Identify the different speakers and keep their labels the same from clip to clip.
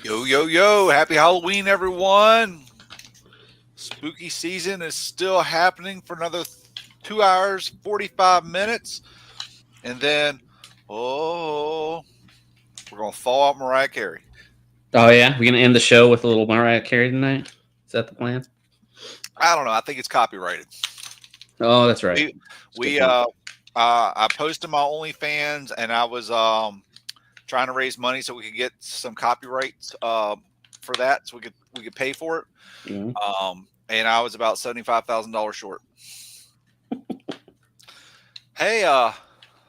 Speaker 1: Yo, yo, yo. Happy Halloween, everyone. Spooky season is still happening for another 2 hours, 45 minutes. And then, we're going to thaw out Mariah Carey.
Speaker 2: Oh yeah, we're gonna end the show with a little Mariah Carey tonight. Is that the plan?
Speaker 1: I don't know. I think it's copyrighted.
Speaker 2: Oh, that's right.
Speaker 1: I posted my OnlyFans and I was trying to raise money so we could get some copyrights for that, so we could pay for it.
Speaker 2: Mm-hmm.
Speaker 1: And I was about $75,000 short. Hey,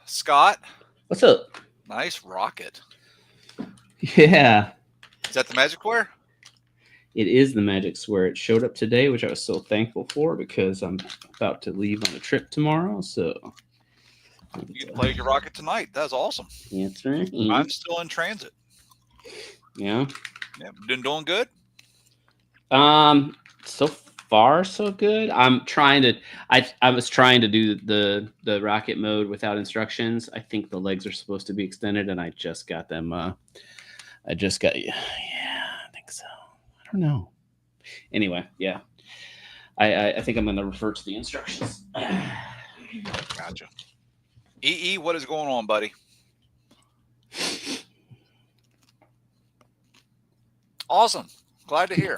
Speaker 1: Scott.
Speaker 2: What's up?
Speaker 1: Nice rocket.
Speaker 2: Yeah,
Speaker 1: Is that the Magic Square?
Speaker 2: it is the Magic Square. It showed up today, which I was so thankful for because I'm about to leave on a trip tomorrow. So
Speaker 1: you can play your rocket tonight. That's awesome.
Speaker 2: That's right.
Speaker 1: I'm still in transit.
Speaker 2: Yeah.
Speaker 1: Been doing good.
Speaker 2: So far so good. I'm trying to. I was trying to do the rocket mode without instructions. I think the legs are supposed to be extended, and I just got them. I think so. I don't know. Anyway, yeah. I think I'm going to refer to the instructions.
Speaker 1: Gotcha. EE, what is going on, buddy? Awesome. Glad to hear.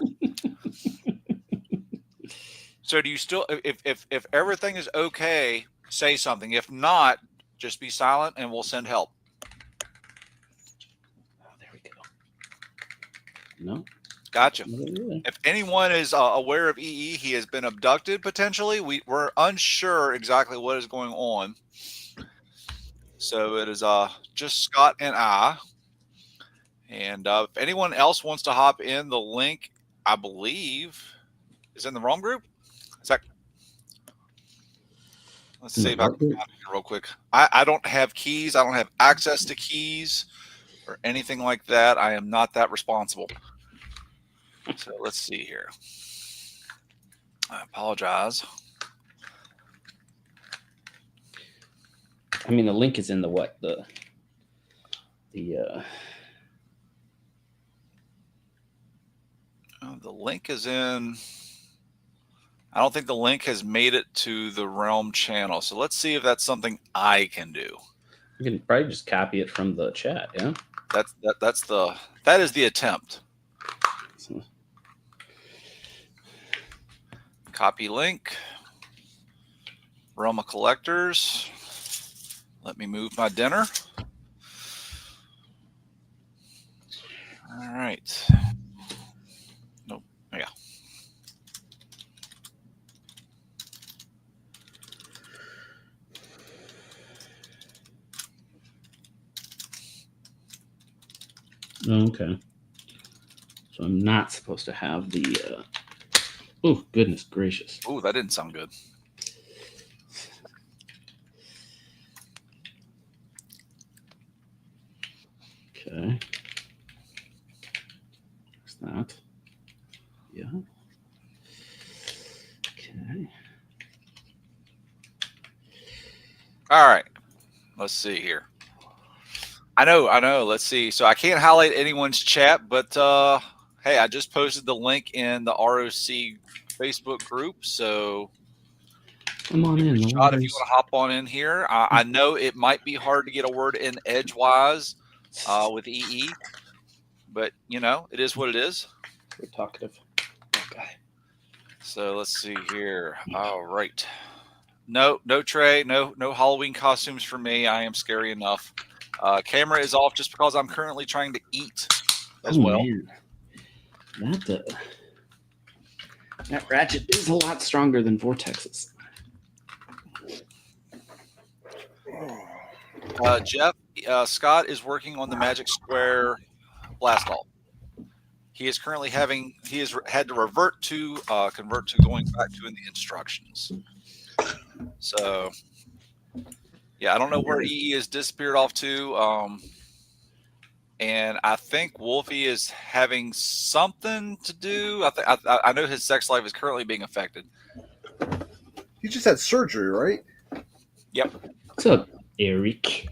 Speaker 1: So do you still, if everything is okay, say something. If not, just be silent and we'll send help.
Speaker 2: Oh, there we go. No.
Speaker 1: Gotcha. If anyone is aware of EE, he has been abducted potentially. We're unsure exactly what is going on. So it is just Scott and I. And if anyone else wants to hop in, the link, I believe, is in the wrong group. Is that? Let's see if I can find it real quick. I don't have keys. I don't have access to keys or anything like that. I am not that responsible. So let's see here. I apologize.
Speaker 2: I mean, the link is in the what? The
Speaker 1: link is in. I don't think the link has made it to the Realm channel. So let's see if that's something I can do.
Speaker 2: You can probably just copy it from the chat. Yeah.
Speaker 1: That is the attempt.
Speaker 2: So.
Speaker 1: Copy link. Realm of Collectors. Let me move my dinner. All right. Nope. Yeah.
Speaker 2: Okay. So I'm not supposed to have the. Oh, goodness gracious.
Speaker 1: Oh, that didn't sound good.
Speaker 2: Okay. There's that. Yeah. Okay.
Speaker 1: All right. Let's see here. I know. Let's see. So I can't highlight anyone's chat, but hey, I just posted the link in the ROC Facebook group. So
Speaker 2: come on in.
Speaker 1: Shot, if you want to hop on in here. I know it might be hard to get a word in edgewise with EE, but it is what it is.
Speaker 2: We're talkative. Okay.
Speaker 1: So let's see here. All right. No Trey, no Halloween costumes for me. I am scary enough. Camera is off just because I'm currently trying to eat as well.
Speaker 2: Man. That ratchet is a lot stronger than Vortex's.
Speaker 1: Jeff, Scott is working on the Magic Square blast off. He is currently had to convert to going back to in the instructions. So yeah, I don't know where EE has disappeared off to. And I think Wolfie is having something to do. I know his sex life is currently being affected.
Speaker 3: He just had surgery, right?
Speaker 1: Yep.
Speaker 2: What's up, Eric?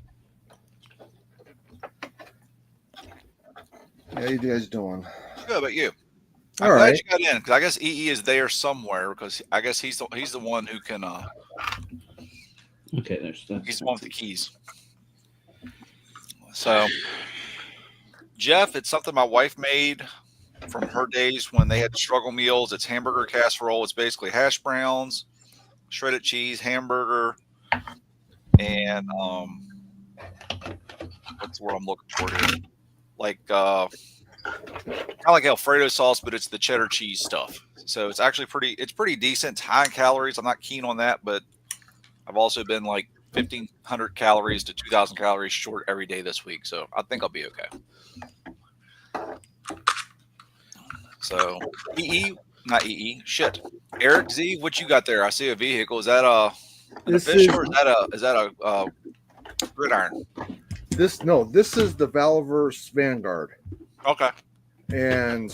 Speaker 3: How you guys doing?
Speaker 1: Good about you? I'm
Speaker 3: All
Speaker 1: glad
Speaker 3: right.
Speaker 1: you got in because I guess EE is there somewhere because I guess he's the one who can
Speaker 2: Okay, there's that.
Speaker 1: he's the one with the keys. So Jeff, it's something my wife made from her days when they had the struggle meals. It's hamburger casserole. It's basically hash browns, shredded cheese, hamburger, and what's the word I'm looking for here? Like kind of like Alfredo sauce, but it's the cheddar cheese stuff. So it's actually pretty decent. It's high in calories. I'm not keen on that, but I've also been like 1,500 calories to 2,000 calories short every day this week. So I think I'll be okay. So not shit. Eric Z, what you got there? I see a vehicle. Is that an
Speaker 3: This
Speaker 1: official
Speaker 3: is
Speaker 1: or is that a gridiron?
Speaker 3: this is the Valverse Vanguard,
Speaker 1: Okay.
Speaker 3: and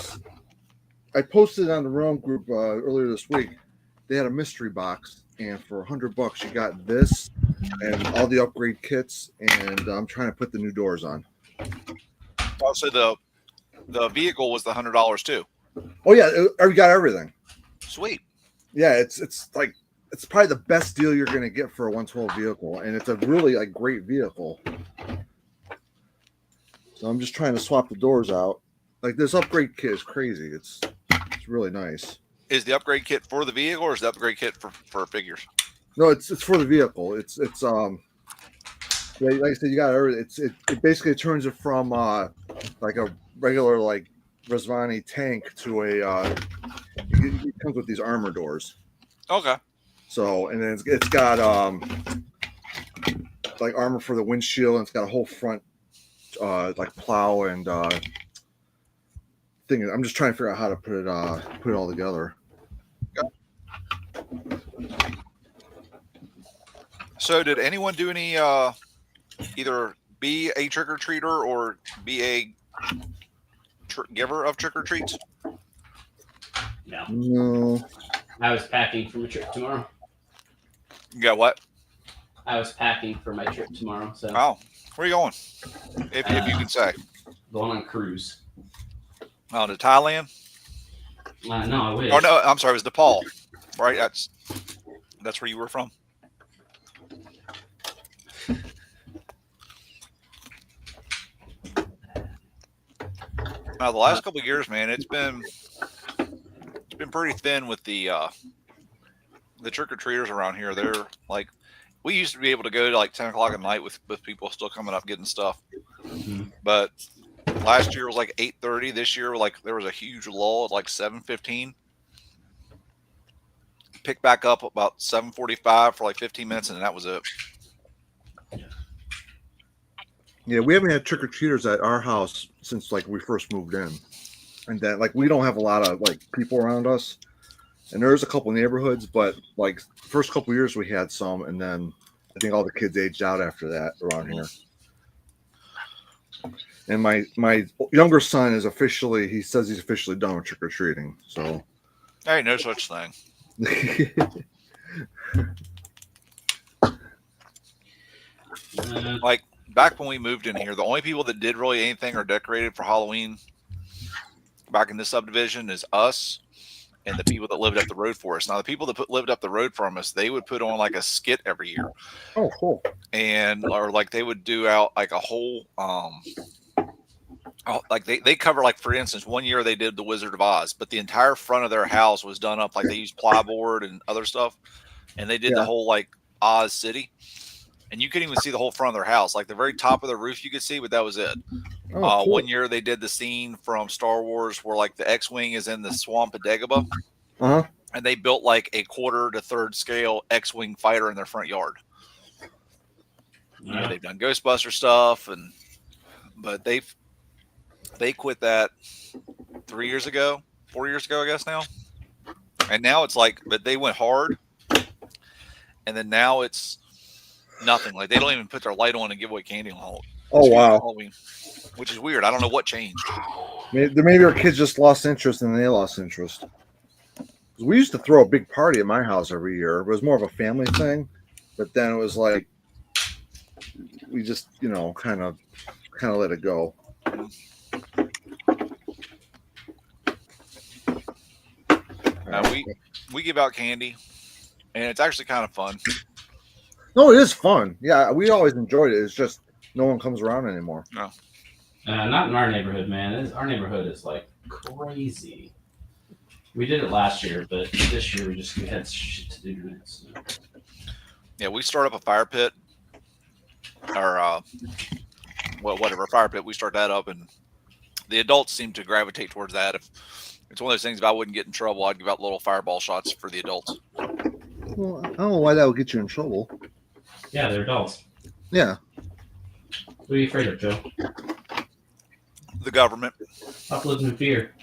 Speaker 3: I posted on the Realm group earlier this week. They had a mystery box, and for $100 you got this and all the upgrade kits, and I'm trying to put the new doors on.
Speaker 1: Also, the vehicle was the $100 too.
Speaker 3: Oh yeah, I got everything.
Speaker 1: Sweet.
Speaker 3: Yeah, it's like it's probably the best deal you're gonna get for a 112 vehicle, and it's a really like great vehicle. So I'm just trying to swap the doors out. Like this upgrade kit is crazy. It's really nice.
Speaker 1: Is the upgrade kit for the vehicle or is the upgrade kit for figures?
Speaker 3: No, it's for the vehicle. It's yeah, like I said, you got everything. It basically turns it from like a regular like Resvani tank to a it comes with these armor doors.
Speaker 1: Okay.
Speaker 3: So and then it's got like armor for the windshield, and it's got a whole front like plow and thing. I'm just trying to figure out how to put it all together.
Speaker 1: So did anyone do any either be a trick-or-treater or be a giver of trick-or-treats?
Speaker 3: No.
Speaker 2: I was packing for my trip tomorrow.
Speaker 1: You got what?
Speaker 2: I was packing for my trip tomorrow. So
Speaker 1: Oh, where are you going? If you can say.
Speaker 2: going on a cruise.
Speaker 1: Oh, to Thailand?
Speaker 2: No, I wish.
Speaker 1: Oh no, I'm sorry, it was Nepal. Right? That's where you were from. The last couple of years, man, it's been pretty thin with the trick-or-treaters around here. They're like, we used to be able to go to like 10 o'clock at night with people still coming up getting stuff.
Speaker 2: Mm-hmm.
Speaker 1: But last year was like 8:30. This year, like there was a huge lull at like 7:15. Picked back up about 7:45 for like 15 minutes, and that was it.
Speaker 3: Yeah, we haven't had trick-or-treaters at our house since like we first moved in, and that like we don't have a lot of like people around us, and there's a couple neighborhoods, but like first couple of years we had some, and then I think all the kids aged out after that around here. And my younger son is officially, he says he's officially done with trick-or-treating. So
Speaker 1: There ain't no such thing. Like back when we moved in here, the only people that did really anything or decorated for Halloween back in this subdivision is us and the people that lived up the road for us. Now, the people that lived up the road from us, they would put on like a skit every year.
Speaker 3: Oh, cool.
Speaker 1: And or like they would do out like a whole like they cover, like, for instance, one year they did the Wizard of Oz, but the entire front of their house was done up like they used plyboard and other stuff, and they did the whole like Oz city, and you couldn't even see the whole front of their house. Like the very top of the roof you could see, but that was it.
Speaker 3: Oh, cool.
Speaker 1: One year they did the scene from Star Wars where like the X-wing is in the swamp of Dagobah, and they built like a 1/4 to 1/3 scale X-wing fighter in their front yard. You know, they've done Ghostbuster stuff, but they quit that 4 years ago, I guess now. And now it's like, but they went hard, and then now it's nothing. Like they don't even put their light on and give away candy on Halloween.
Speaker 3: Oh, wow.
Speaker 1: Halloween, which is weird. I don't know what changed.
Speaker 3: Maybe our kids just lost interest and they lost interest. We used to throw a big party at my house every year. It was more of a family thing, but then it was like we just, kind of let it go.
Speaker 1: we give out candy, and it's actually kind of fun.
Speaker 3: No, it is fun. Yeah, we always enjoyed it. It's just no one comes around anymore.
Speaker 1: No.
Speaker 2: Not in our neighborhood, man. Our neighborhood is like crazy. We did it last year, but this year we had shit to do tonight. So.
Speaker 1: Yeah, we start up a fire pit, or whatever fire pit. We start that up, and the adults seem to gravitate towards that. If it's one of those things, if I wouldn't get in trouble, I'd give out little fireball shots for the adults.
Speaker 3: Well, I don't know why that would get you in trouble.
Speaker 2: Yeah, they're adults.
Speaker 3: Yeah.
Speaker 2: What are you afraid of, Joe?
Speaker 1: The government.
Speaker 2: Stop living in fear.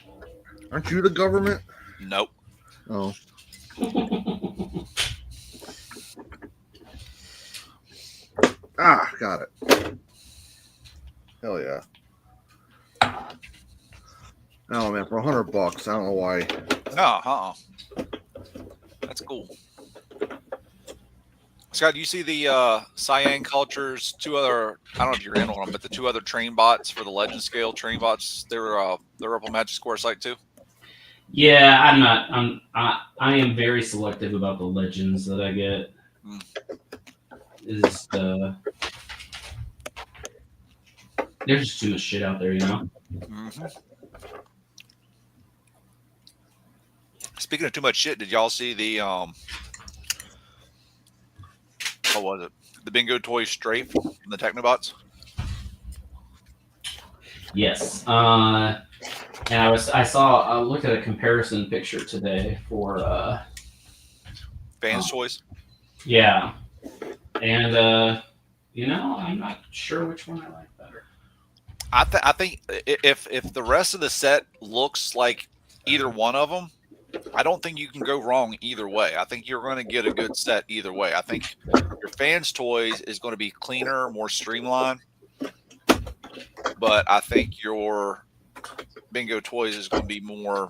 Speaker 3: Aren't you the government?
Speaker 1: Nope.
Speaker 3: Oh. Got it. Hell yeah. Oh man, for $100, I don't know why.
Speaker 1: No, That's cool. Scott, do you see the Cyan Culture's two other? I don't know if you're in on them, but the two other train bots for the Legend Scale train bots. They're up on Magic Square site too.
Speaker 2: Yeah, I'm not. I am very selective about the legends that I get. Is there's just too much shit out there, you know.
Speaker 1: Mm-hmm. Speaking of too much shit, did y'all see the what was it? The Bingo Toy Strafe from the Technobots?
Speaker 2: Yes. And I looked at a comparison picture today for
Speaker 1: Fans' Choice.
Speaker 2: Yeah. And I'm not sure which one I like better.
Speaker 1: I think if the rest of the set looks like either one of them, I don't think you can go wrong either way. I think you're going to get a good set either way. I think your Fans' Toys is going to be cleaner, more streamlined, but I think your Bingo Toys is going to be more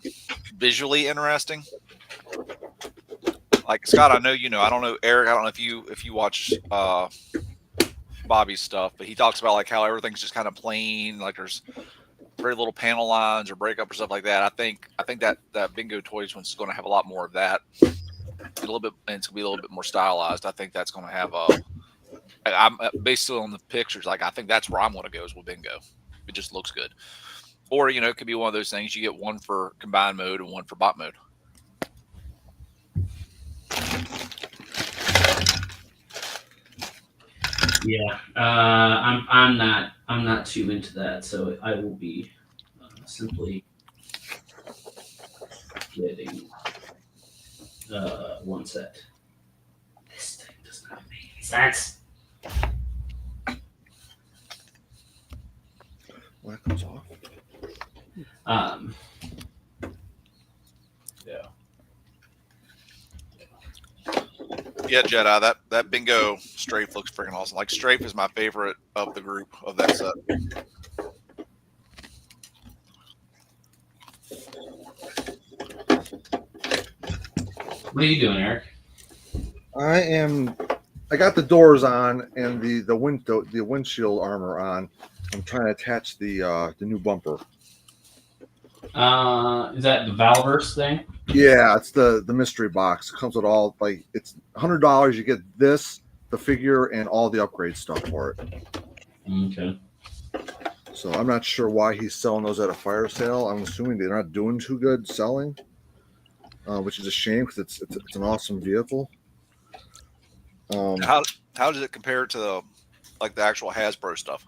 Speaker 1: visually interesting. Like Scott, I know you know. I don't know, Eric. I don't know if you watch Bobby's stuff, but he talks about like how everything's just kind of plain, like there's very little panel lines or breakup or stuff like that. I think that Bingo Toys one's going to have a lot more of that. A little bit, and it's going to be a little bit more stylized. I think that's going to have I'm based on the pictures. Like I think that's where I'm going to go is with Bingo. It just looks good. Or it could be one of those things. You get one for combined mode and one for bot mode.
Speaker 2: Yeah, I'm not too into that, so I will be simply getting one set. This thing does not make any sense.
Speaker 3: Well, that comes off.
Speaker 2: Yeah.
Speaker 1: Yeah, Jedi. That Bingo Strafe looks freaking awesome. Like Strafe is my favorite of the group of that set.
Speaker 2: What are you doing, Eric?
Speaker 3: I got the doors on and the windshield armor on. I'm trying to attach the new bumper.
Speaker 2: Is that the Valverse thing?
Speaker 3: Yeah, it's the mystery box. It comes with all it's $100. You get this, the figure, and all the upgrade stuff for it.
Speaker 2: Okay.
Speaker 3: So I'm not sure why he's selling those at a fire sale. I'm assuming they're not doing too good selling, which is a shame because it's an awesome vehicle.
Speaker 1: How does it compare to the actual Hasbro stuff?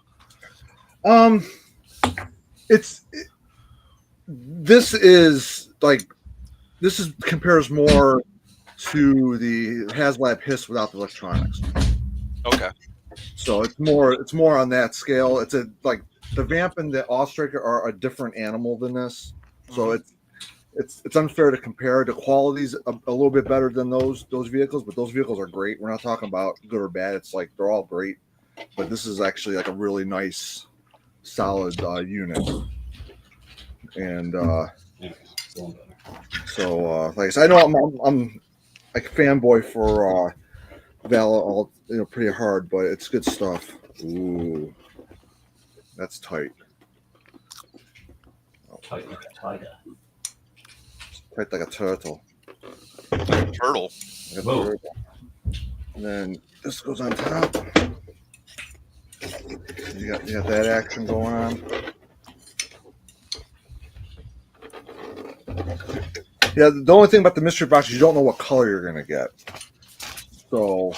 Speaker 1: This
Speaker 3: compares more to the HasLab Hiss without the electronics.
Speaker 1: Okay.
Speaker 3: So it's more on that scale. It's the Vamp and the Ostriker are a different animal than this. So it's unfair to compare. The quality's a little bit better than those vehicles, but those vehicles are great. We're not talking about good or bad. It's like they're all great, but this is actually like a really nice, solid unit. And so, like I said, I know I'm like a fanboy for Vala, pretty hard, but it's good stuff. Ooh, that's tight.
Speaker 2: Tight like a tiger.
Speaker 3: Tight like a turtle.
Speaker 1: Turtle.
Speaker 3: Like a
Speaker 2: Whoa.
Speaker 3: turtle. And then this goes on top. You got that action going on. Yeah, the only thing about the mystery box is you don't know what color you're gonna get. So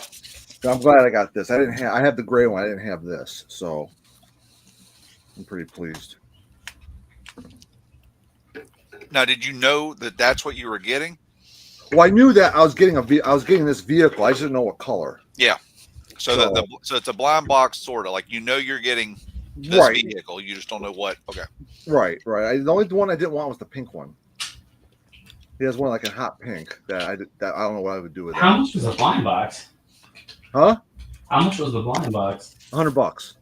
Speaker 3: I'm glad I got this. I have the gray one. I didn't have this, so I'm pretty pleased.
Speaker 1: Now, did you know that that's what you were getting?
Speaker 3: Well, I knew that I was getting this vehicle. I just didn't know what color.
Speaker 1: Yeah. So it's a blind box, sort of like you're getting this vehicle. You just don't know what. Okay.
Speaker 3: Right. The only one I didn't want was the pink one. He has one like a hot pink that I don't know what I would do with.
Speaker 2: How much was the blind box?
Speaker 3: Huh?
Speaker 2: How much was the blind box?
Speaker 3: $100.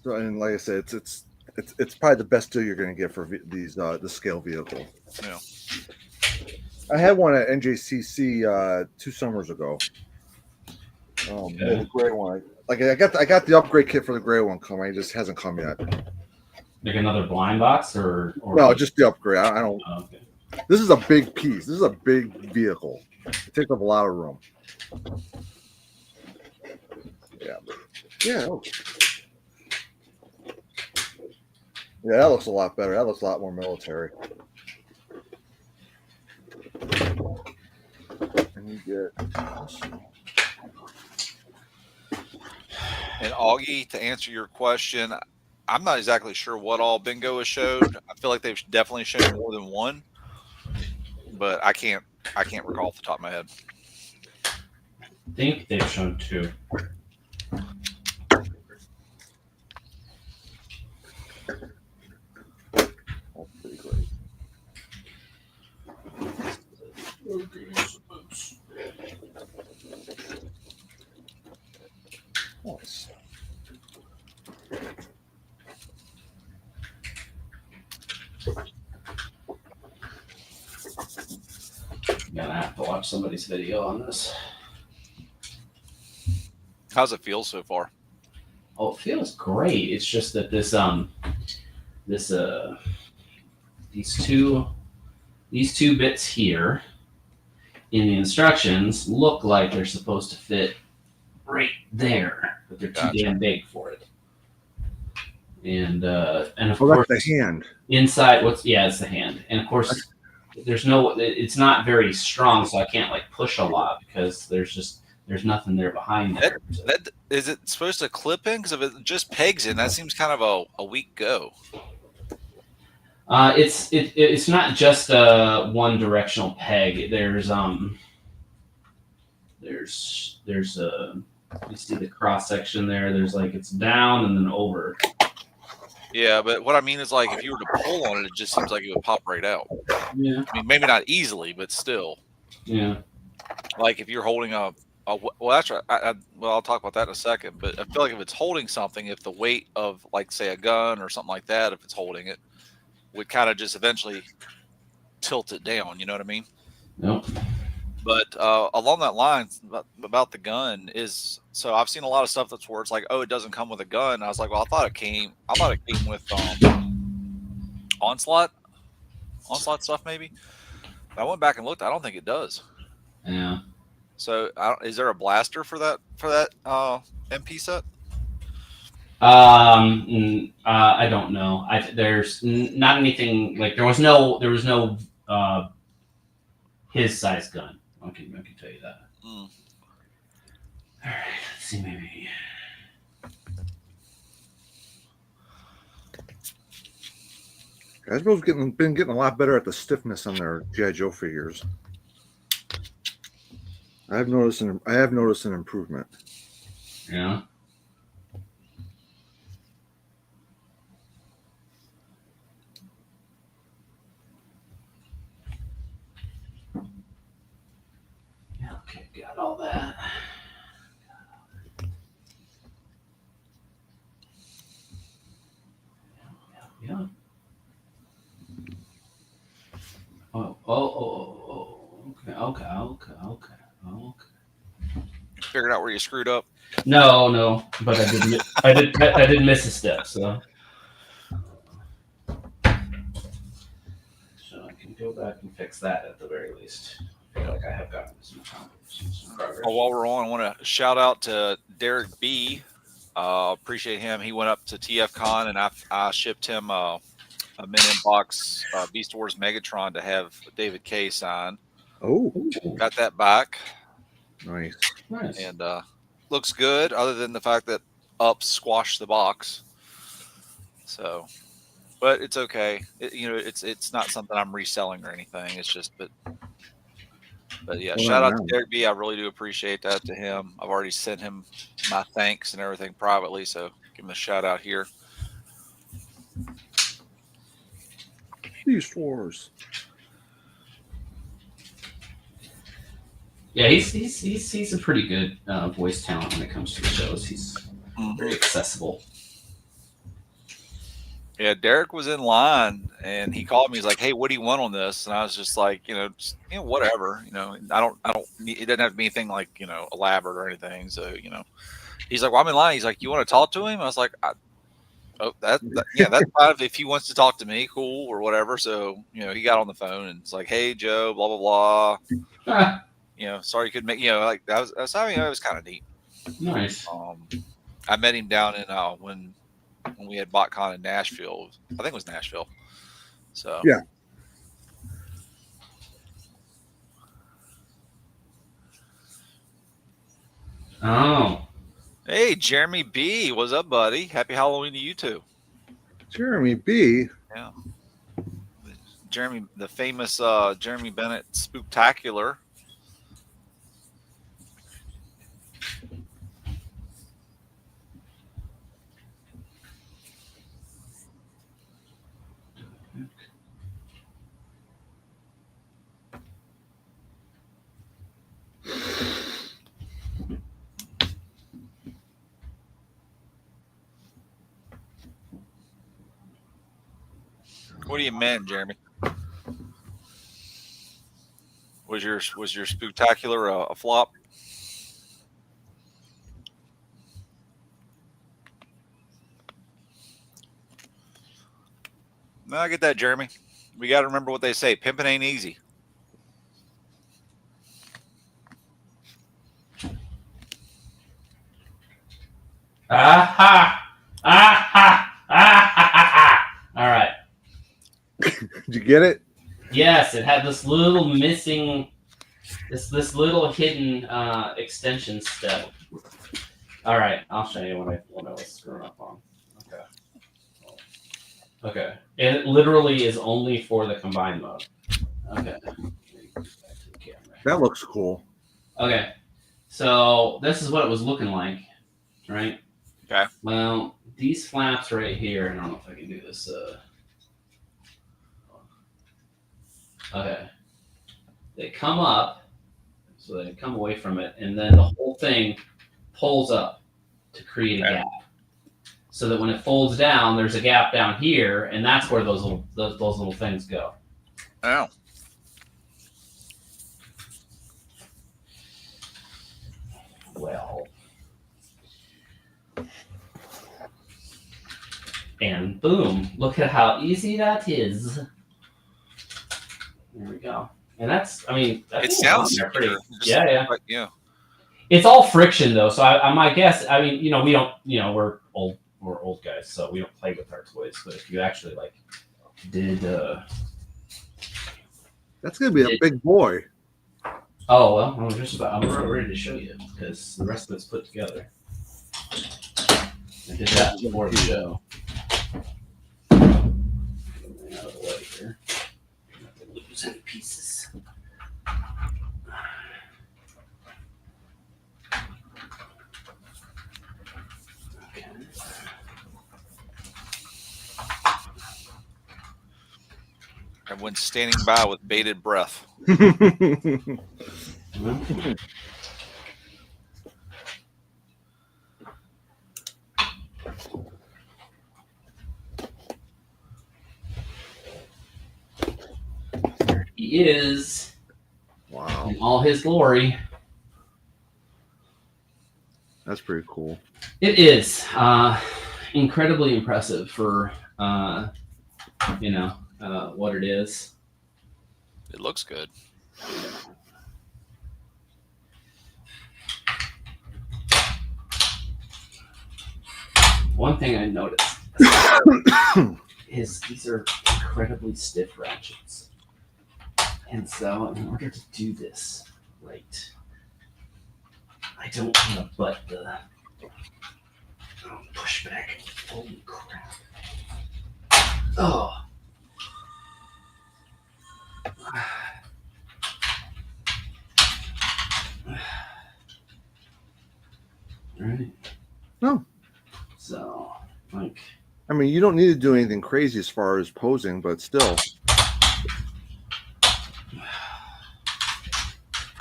Speaker 3: So, and like I said, it's probably the best deal you're going to get for these the scale vehicle.
Speaker 1: Yeah.
Speaker 3: I had one at NJCC 2 summers ago. The gray one. Like I got the upgrade kit for the gray one coming. It just hasn't come yet.
Speaker 2: Like another blind box or
Speaker 3: no, just the upgrade. I don't.
Speaker 2: Oh, okay.
Speaker 3: This is a big piece. This is a big vehicle. It takes up a lot of room. Yeah. Yeah. Yeah, that looks a lot better. That looks a lot more military. And you get.
Speaker 1: And Augie, to answer your question, I'm not exactly sure what all Bingo has showed. I feel like they've definitely shown more than one, but I can't recall off the top of my head.
Speaker 2: I think they've shown 2.
Speaker 3: That's pretty great. Nice.
Speaker 2: I'm gonna have to watch somebody's video on this.
Speaker 1: How's it feel so far?
Speaker 2: Oh, it feels great. It's just that these two bits here in the instructions look like they're supposed to fit right there, but they're too damn big for it. And of course,
Speaker 3: that's the hand
Speaker 2: inside. It's the hand, and of course, it's not very strong, so I can't like push a lot because there's nothing there behind there.
Speaker 1: That is it supposed to clip in? Because if it just pegs in, that seems kind of a weak go.
Speaker 2: It's not just a one directional peg. There's you see the cross section there. There's like it's down and then over.
Speaker 1: Yeah, but what I mean is like if you were to pull on it, it just seems like it would pop right out.
Speaker 2: Yeah.
Speaker 1: I mean, maybe not easily, but still.
Speaker 2: Yeah.
Speaker 1: Like if you're holding well, that's right. I'll talk about that in a second. But I feel like if it's holding something, if the weight of like say a gun or something like that, if it's holding it, would kind of just eventually tilt it down. You know what I mean?
Speaker 2: Nope.
Speaker 1: But along that line about the gun is so I've seen a lot of stuff that's where it's like, oh, it doesn't come with a gun. I was like, well, I thought it came with onslaught stuff maybe. But I went back and looked. I don't think it does.
Speaker 2: Yeah.
Speaker 1: So is there a blaster for that MP set?
Speaker 2: I don't know. There's not anything like there was no his size gun. I can tell you that. All right, let's see maybe.
Speaker 3: Hasbro's been getting a lot better at the stiffness on their G.I. Joe figures. I have noticed an improvement.
Speaker 2: Yeah. Okay, got all that. Yeah. Oh. Okay.
Speaker 1: Figured out where you screwed up.
Speaker 2: No, but I did miss a step. So go back and fix that at the very least. I feel like I have gotten some progress.
Speaker 1: Oh, while we're on, I want to shout out to Derek B. Appreciate him. He went up to TFCon and I shipped him a Men in Box Beast Wars Megatron to have David K sign.
Speaker 3: Oh,
Speaker 1: Got that back.
Speaker 3: nice.
Speaker 1: And looks good, other than the fact that Up squashed the box. So, but it's okay. It's not something I'm reselling or anything. It's just, but yeah,
Speaker 3: Well,
Speaker 1: shout out
Speaker 3: now.
Speaker 1: to Derek B. I really do appreciate that to him. I've already sent him my thanks and everything privately, so give him a shout out here.
Speaker 3: Beast Wars.
Speaker 2: Yeah, he's a pretty good voice talent when it comes to the shows. He's very accessible.
Speaker 1: Yeah, Derek was in line and he called me. He's like, "Hey, what do you want on this?" And I was just like, whatever. I don't. It doesn't have to be anything like elaborate or anything. So he's like, "Well, I'm in line." He's like, "You want to talk to him?" I was like, that's fine if he wants to talk to me, cool or whatever." So he got on the phone and it's like, "Hey, Joe, blah blah blah." Sorry you couldn't make. Like that was. It was kind of neat.
Speaker 2: Nice.
Speaker 1: I met him down in when we had BotCon in Nashville. I think it was Nashville. So
Speaker 3: yeah.
Speaker 2: Oh.
Speaker 1: Hey, Jeremy B. What's up, buddy? Happy Halloween to you too.
Speaker 3: Jeremy B.
Speaker 1: Yeah. Jeremy, the famous Jeremy Bennett Spooktacular. What do you mean, Jeremy? Was your Spooktacular a flop? No, I get that, Jeremy. We got to remember what they say. Pimping ain't easy.
Speaker 2: Aha! Aha! Aha! All right.
Speaker 3: Did you get it?
Speaker 2: Yes, it had this little missing, this little hidden extension step. All right, I'll show you what I was screwing up on. Okay. Okay, and it literally is only for the combined mode. Okay. Back to the camera.
Speaker 3: That looks cool.
Speaker 2: Okay, so this is what it was looking like, right?
Speaker 1: Okay.
Speaker 2: Well, these flaps right here, I don't know if I can do this. Okay. They come up, so they come away from it, and then the whole thing pulls up to create a gap. So that when it folds down, there's a gap down here, and that's where those little things go.
Speaker 1: Oh.
Speaker 2: Well. And boom, look at how easy that is. There we go. And that's,
Speaker 1: It sounds
Speaker 2: pretty.
Speaker 1: Yeah.
Speaker 2: It's all friction though, so I my guess. I mean, we don't. We're old guys, so we don't play with our toys. But if you actually did,
Speaker 3: that's gonna be a big boy.
Speaker 2: Oh well, I'm ready to show you because the rest of it's put together. I did that before the show. Out of the way here. Not to lose any pieces. Okay.
Speaker 1: Everyone's standing by with bated breath.
Speaker 2: He is.
Speaker 3: Wow.
Speaker 2: In all his glory.
Speaker 3: That's pretty cool.
Speaker 2: It is incredibly impressive for what it is.
Speaker 1: It looks good.
Speaker 2: One thing I noticed is these are incredibly stiff ratchets. And so in order to do this right, I don't want to butt the push back. Holy crap. Oh. Right.
Speaker 3: No.
Speaker 2: So, like,
Speaker 3: I mean, you don't need to do anything crazy as far as posing, but still.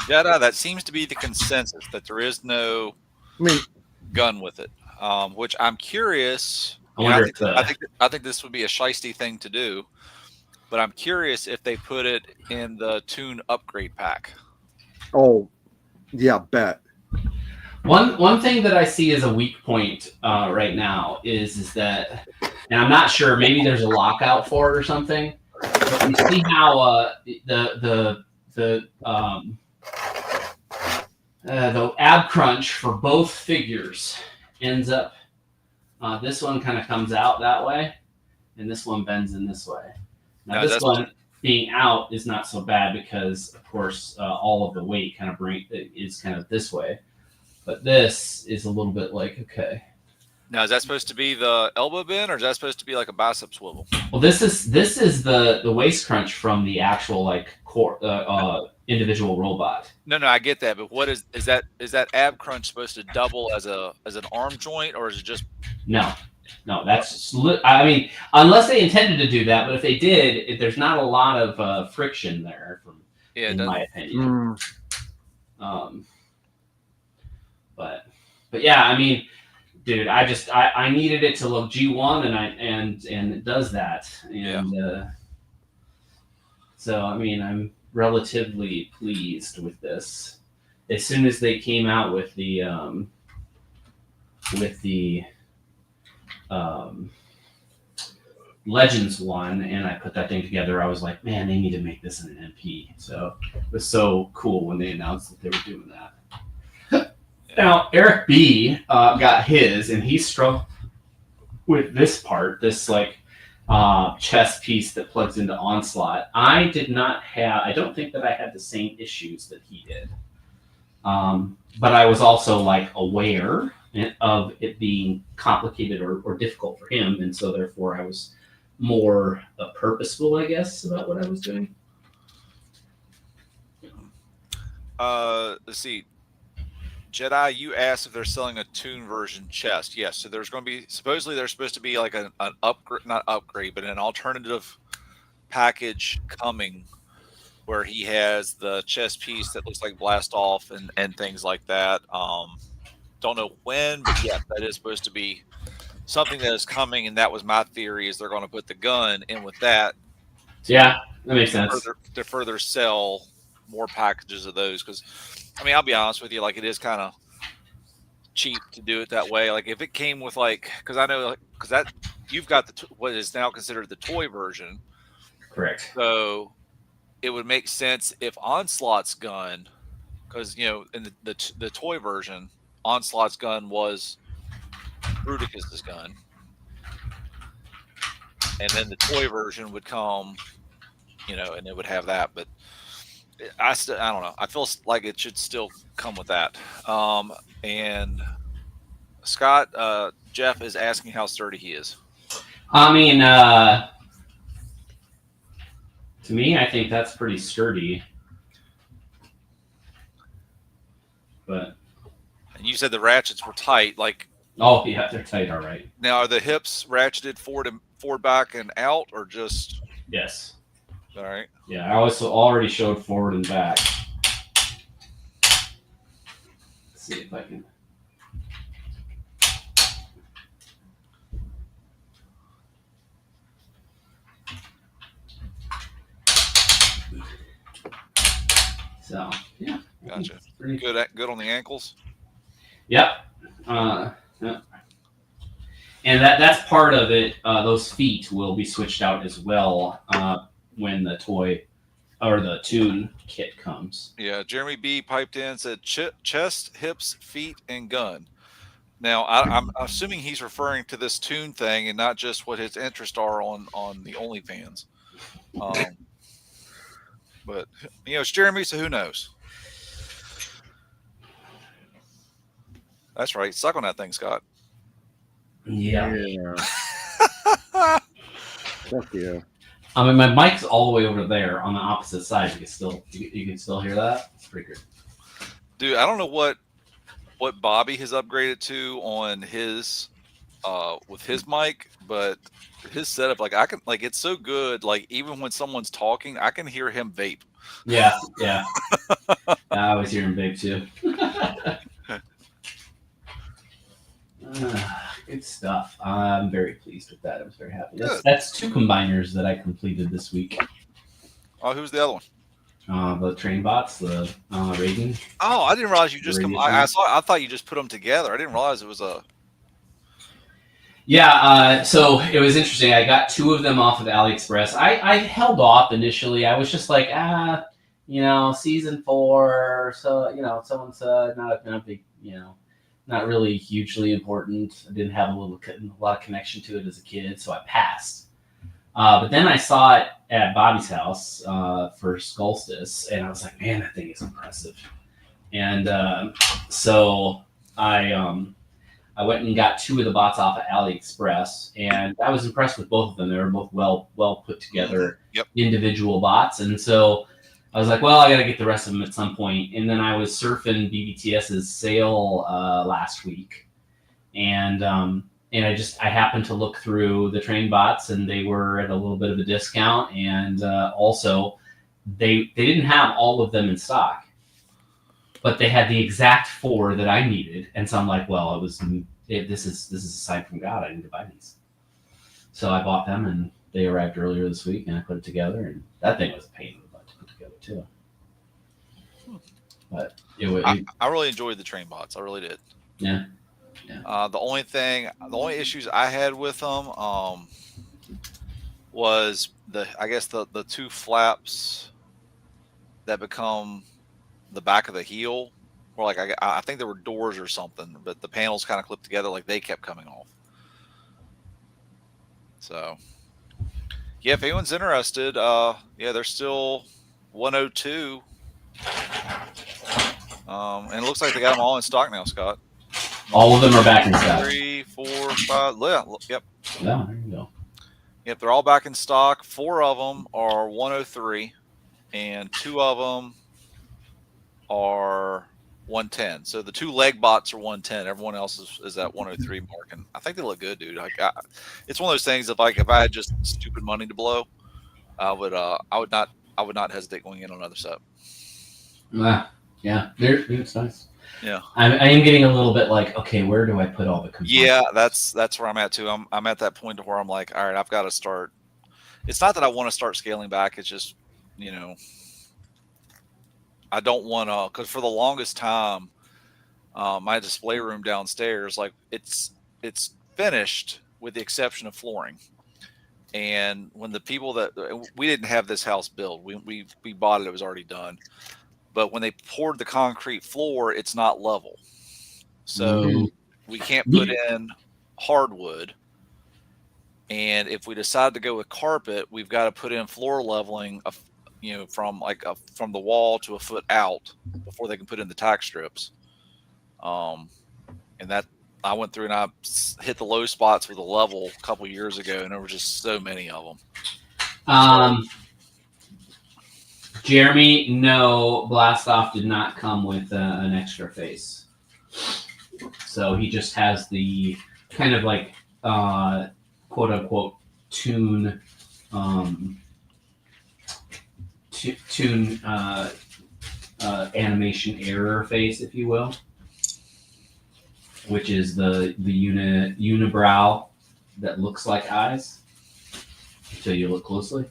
Speaker 1: Jedi, that seems to be the consensus that there is no gun with it. Which I'm curious.
Speaker 2: I
Speaker 1: think this would be a shisty thing to do, but I'm curious if they put it in the tune upgrade pack.
Speaker 3: Oh, yeah, bet.
Speaker 2: One thing that I see as a weak point right now is that, and I'm not sure, maybe there's a lockout for it or something. But you see how the ab crunch for both figures ends up. This one kind of comes out that way, and this one bends in this way. Now this one being out is not so bad because, of course, all of the weight kind of is kind of this way. But this is a little bit like, okay.
Speaker 1: Now, is that supposed to be the elbow bend, or is that supposed to be like a bicep swivel?
Speaker 2: Well, this is the waist crunch from the actual like core individual robot.
Speaker 1: No, I get that, but what is that ab crunch supposed to double as an arm joint, or is it just?
Speaker 2: No, that's I mean, unless they intended to do that, but if they did, there's not a lot of friction there, in my opinion. But yeah, I mean, dude, I needed it to look G1, and it does that, and so I mean, I'm relatively pleased with this. As soon as they came out with the Legends one, and I put that thing together, I was like, man, they need to make this in an MP. So it was so cool when they announced that they were doing that. Now, Eric B got his, and he struggled with this part, this like chest piece that plugs into Onslaught. I don't think that I had the same issues that he did. But I was also like aware of it being complicated or difficult for him, and so therefore I was more purposeful, I guess, about what I was doing.
Speaker 1: Let's see. Jedi, you asked if they're selling a tune version chest. Yes, so there's going to be, supposedly there's supposed to be like an upgrade, not upgrade, but an alternative package coming where he has the chest piece that looks like blast off and things like that. Don't know when, but yeah, that is supposed to be something that is coming, and that was my theory, is they're going to put the gun in with that.
Speaker 2: Yeah, that makes sense.
Speaker 1: To further sell more packages of those, because I mean, I'll be honest with you, like, it is kind of cheap to do it that way. Like, if it came with, like, because I know, because that you've got what is now considered the toy version,
Speaker 2: correct?
Speaker 1: So it would make sense if Onslaught's gun, because in the toy version, Onslaught's gun was Bruticus's gun, and then the toy version would come, and it would have that, but. I don't know. I feel like it should still come with that. And Scott, Jeff is asking how sturdy he is.
Speaker 2: I mean, to me, I think that's pretty sturdy. But
Speaker 1: and you said the ratchets were tight, like.
Speaker 2: Oh yeah, they're tight. All right.
Speaker 1: Now, are the hips ratcheted forward, back, and out, or just?
Speaker 2: Yes.
Speaker 1: All right.
Speaker 2: Yeah, I also already showed forward and back. Let's see if I can. So yeah.
Speaker 1: Gotcha. Pretty good on the ankles.
Speaker 2: Yep. Yep. And that's part of it. Those feet will be switched out as well when the toy or the tune kit comes.
Speaker 1: Yeah, Jeremy B piped in, said chest, hips, feet, and gun. Now, I'm assuming he's referring to this tune thing and not just what his interests are on the OnlyFans. But it's Jeremy, so who knows? That's right. Suck on that thing, Scott.
Speaker 2: Yeah.
Speaker 3: Fuck yeah.
Speaker 2: I mean, my mic's all the way over there on the opposite side. You can still hear that. It's pretty good.
Speaker 1: Dude, I don't know what Bobby has upgraded to on his with his mic, but his setup, like I can, like it's so good. Like even when someone's talking, I can hear him vape.
Speaker 2: Yeah. I always hear him vape too. Good stuff. I'm very pleased with that. I was very happy. That's 2 combiners that I completed this week.
Speaker 1: Oh, who's the other one?
Speaker 2: The train bots, the Raiden.
Speaker 1: Oh, I didn't realize you just. I thought you just put them together. I didn't realize it was a.
Speaker 2: Yeah. So it was interesting. I got 2 of them off of AliExpress. I held off initially. I was just like, season 4. So someone's not a big, not really hugely important. I didn't have a lot of connection to it as a kid, so I passed. But then I saw it at Bobby's house for Skullstis, and I was like, man, that thing is impressive. And so I went and got 2 of the bots off of AliExpress, and I was impressed with both of them. They were both well put together individual bots, and so I was like, well, I got to get the rest of them at some point. And then I was surfing BBTS's sale last week, and I happened to look through the train bots, and they were at a little bit of a discount. And also, they didn't have all of them in stock, but they had the exact 4 that I needed. And so I'm like, well, this is a sign from God. I need to buy these. So I bought them, and they arrived earlier this week, and I put it together. And that thing was a pain in the butt to put together too. But
Speaker 1: I really enjoyed the train bots. I really did.
Speaker 2: Yeah.
Speaker 1: The only issues I had with them was the 2 flaps that become the back of the heel, or like I think there were doors or something, but the panels kind of clipped together, like they kept coming off. So yeah, if anyone's interested, they're still 102. And it looks like they got them all in stock now, Scott.
Speaker 2: All of them are back in stock.
Speaker 1: 3, 4, 5. Yeah, yep.
Speaker 2: Yeah, there you go.
Speaker 1: Yep, they're all back in stock. 4 of them are 103, and 2 of them are 110. So the 2 leg bots are 110. Everyone else is at 103 mark, and I think they look good, dude. It's one of those things. If I had just stupid money to blow, I would not hesitate going in on another set.
Speaker 2: Yeah, it's nice.
Speaker 1: Yeah,
Speaker 2: I am getting a little bit like, okay, where do I put all the components?
Speaker 1: Yeah, that's where I'm at too. I'm at that point where I'm like, all right, I've got to start. It's not that I want to start scaling back. It's just, I don't want to, because for the longest time, my display room downstairs, like it's finished with the exception of flooring. And when the people we didn't have this house built, we bought it, it was already done. But when they poured the concrete floor, it's not level. So we can't put in hardwood. And if we decide to go with carpet, we've got to put in floor leveling, from the wall to a foot out before they can put in the tack strips. And that I went through and I hit the low spots with a level a couple years ago, and there were just so many of them.
Speaker 2: Jeremy, no, Blastoff did not come with an extra face. So he just has the kind of like quote unquote tune animation error face, if you will, which is the unibrow that looks like eyes until you look closely.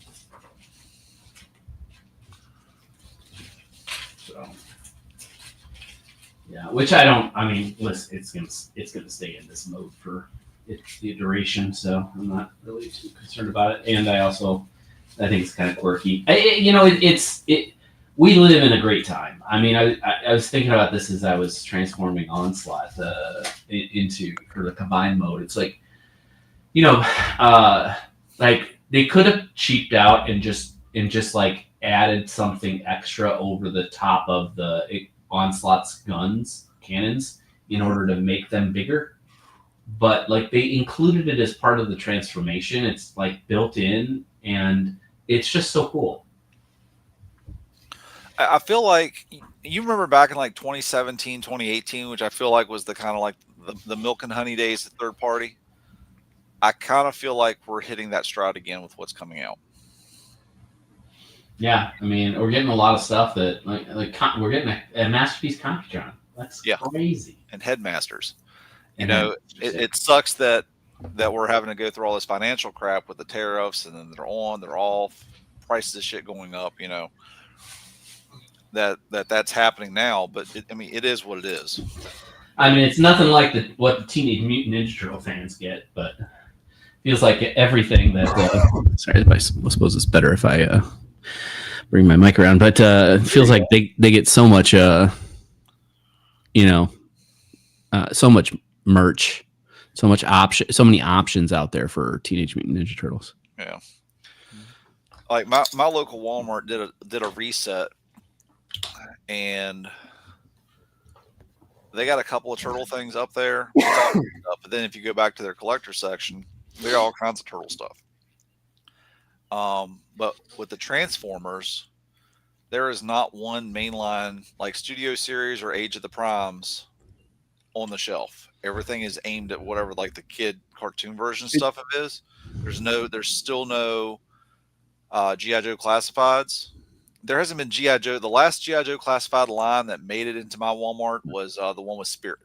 Speaker 2: So yeah, which listen, it's gonna stay in this mode for the duration, so I'm not really too concerned about it. And I also I think it's kind of quirky. We live in a great time. I mean, I was thinking about this as I was transforming Onslaught into for the combined mode. It's like, like they could have cheaped out and just like added something extra over the top of the Onslaught's cannons in order to make them bigger. But like they included it as part of the transformation. It's like built in, and it's just so cool.
Speaker 1: I feel like you remember back in like 2017, 2018, which I feel like was the kind of like the milk and honey days of third party. I kind of feel like we're hitting that stride again with what's coming out.
Speaker 2: Yeah, I mean, we're getting a lot of stuff that we're getting a Masterpiece Computron. That's crazy.
Speaker 1: And Headmasters. It sucks that we're having to go through all this financial crap with the tariffs, and then they're off, prices of shit going up. That's happening now, but it is what it is.
Speaker 2: I mean, it's nothing like what the Teenage Mutant Ninja Turtle fans get, but feels like everything that. Sorry, I suppose it's better if I bring my mic around, but it feels like they get so much, so much merch, so many options out there for Teenage Mutant Ninja Turtles.
Speaker 1: Yeah, like my local Walmart did a reset, and they got a couple of turtle things up there. But then if you go back to their collector section, they got all kinds of turtle stuff. But with the Transformers, there is not one mainline like Studio Series or Age of the Primes on the shelf. Everything is aimed at whatever like the kid cartoon version stuff it is. There's still no G.I. Joe classifieds. There hasn't been G.I. Joe. The last G.I. Joe classified line that made it into my Walmart was the one with Spirit.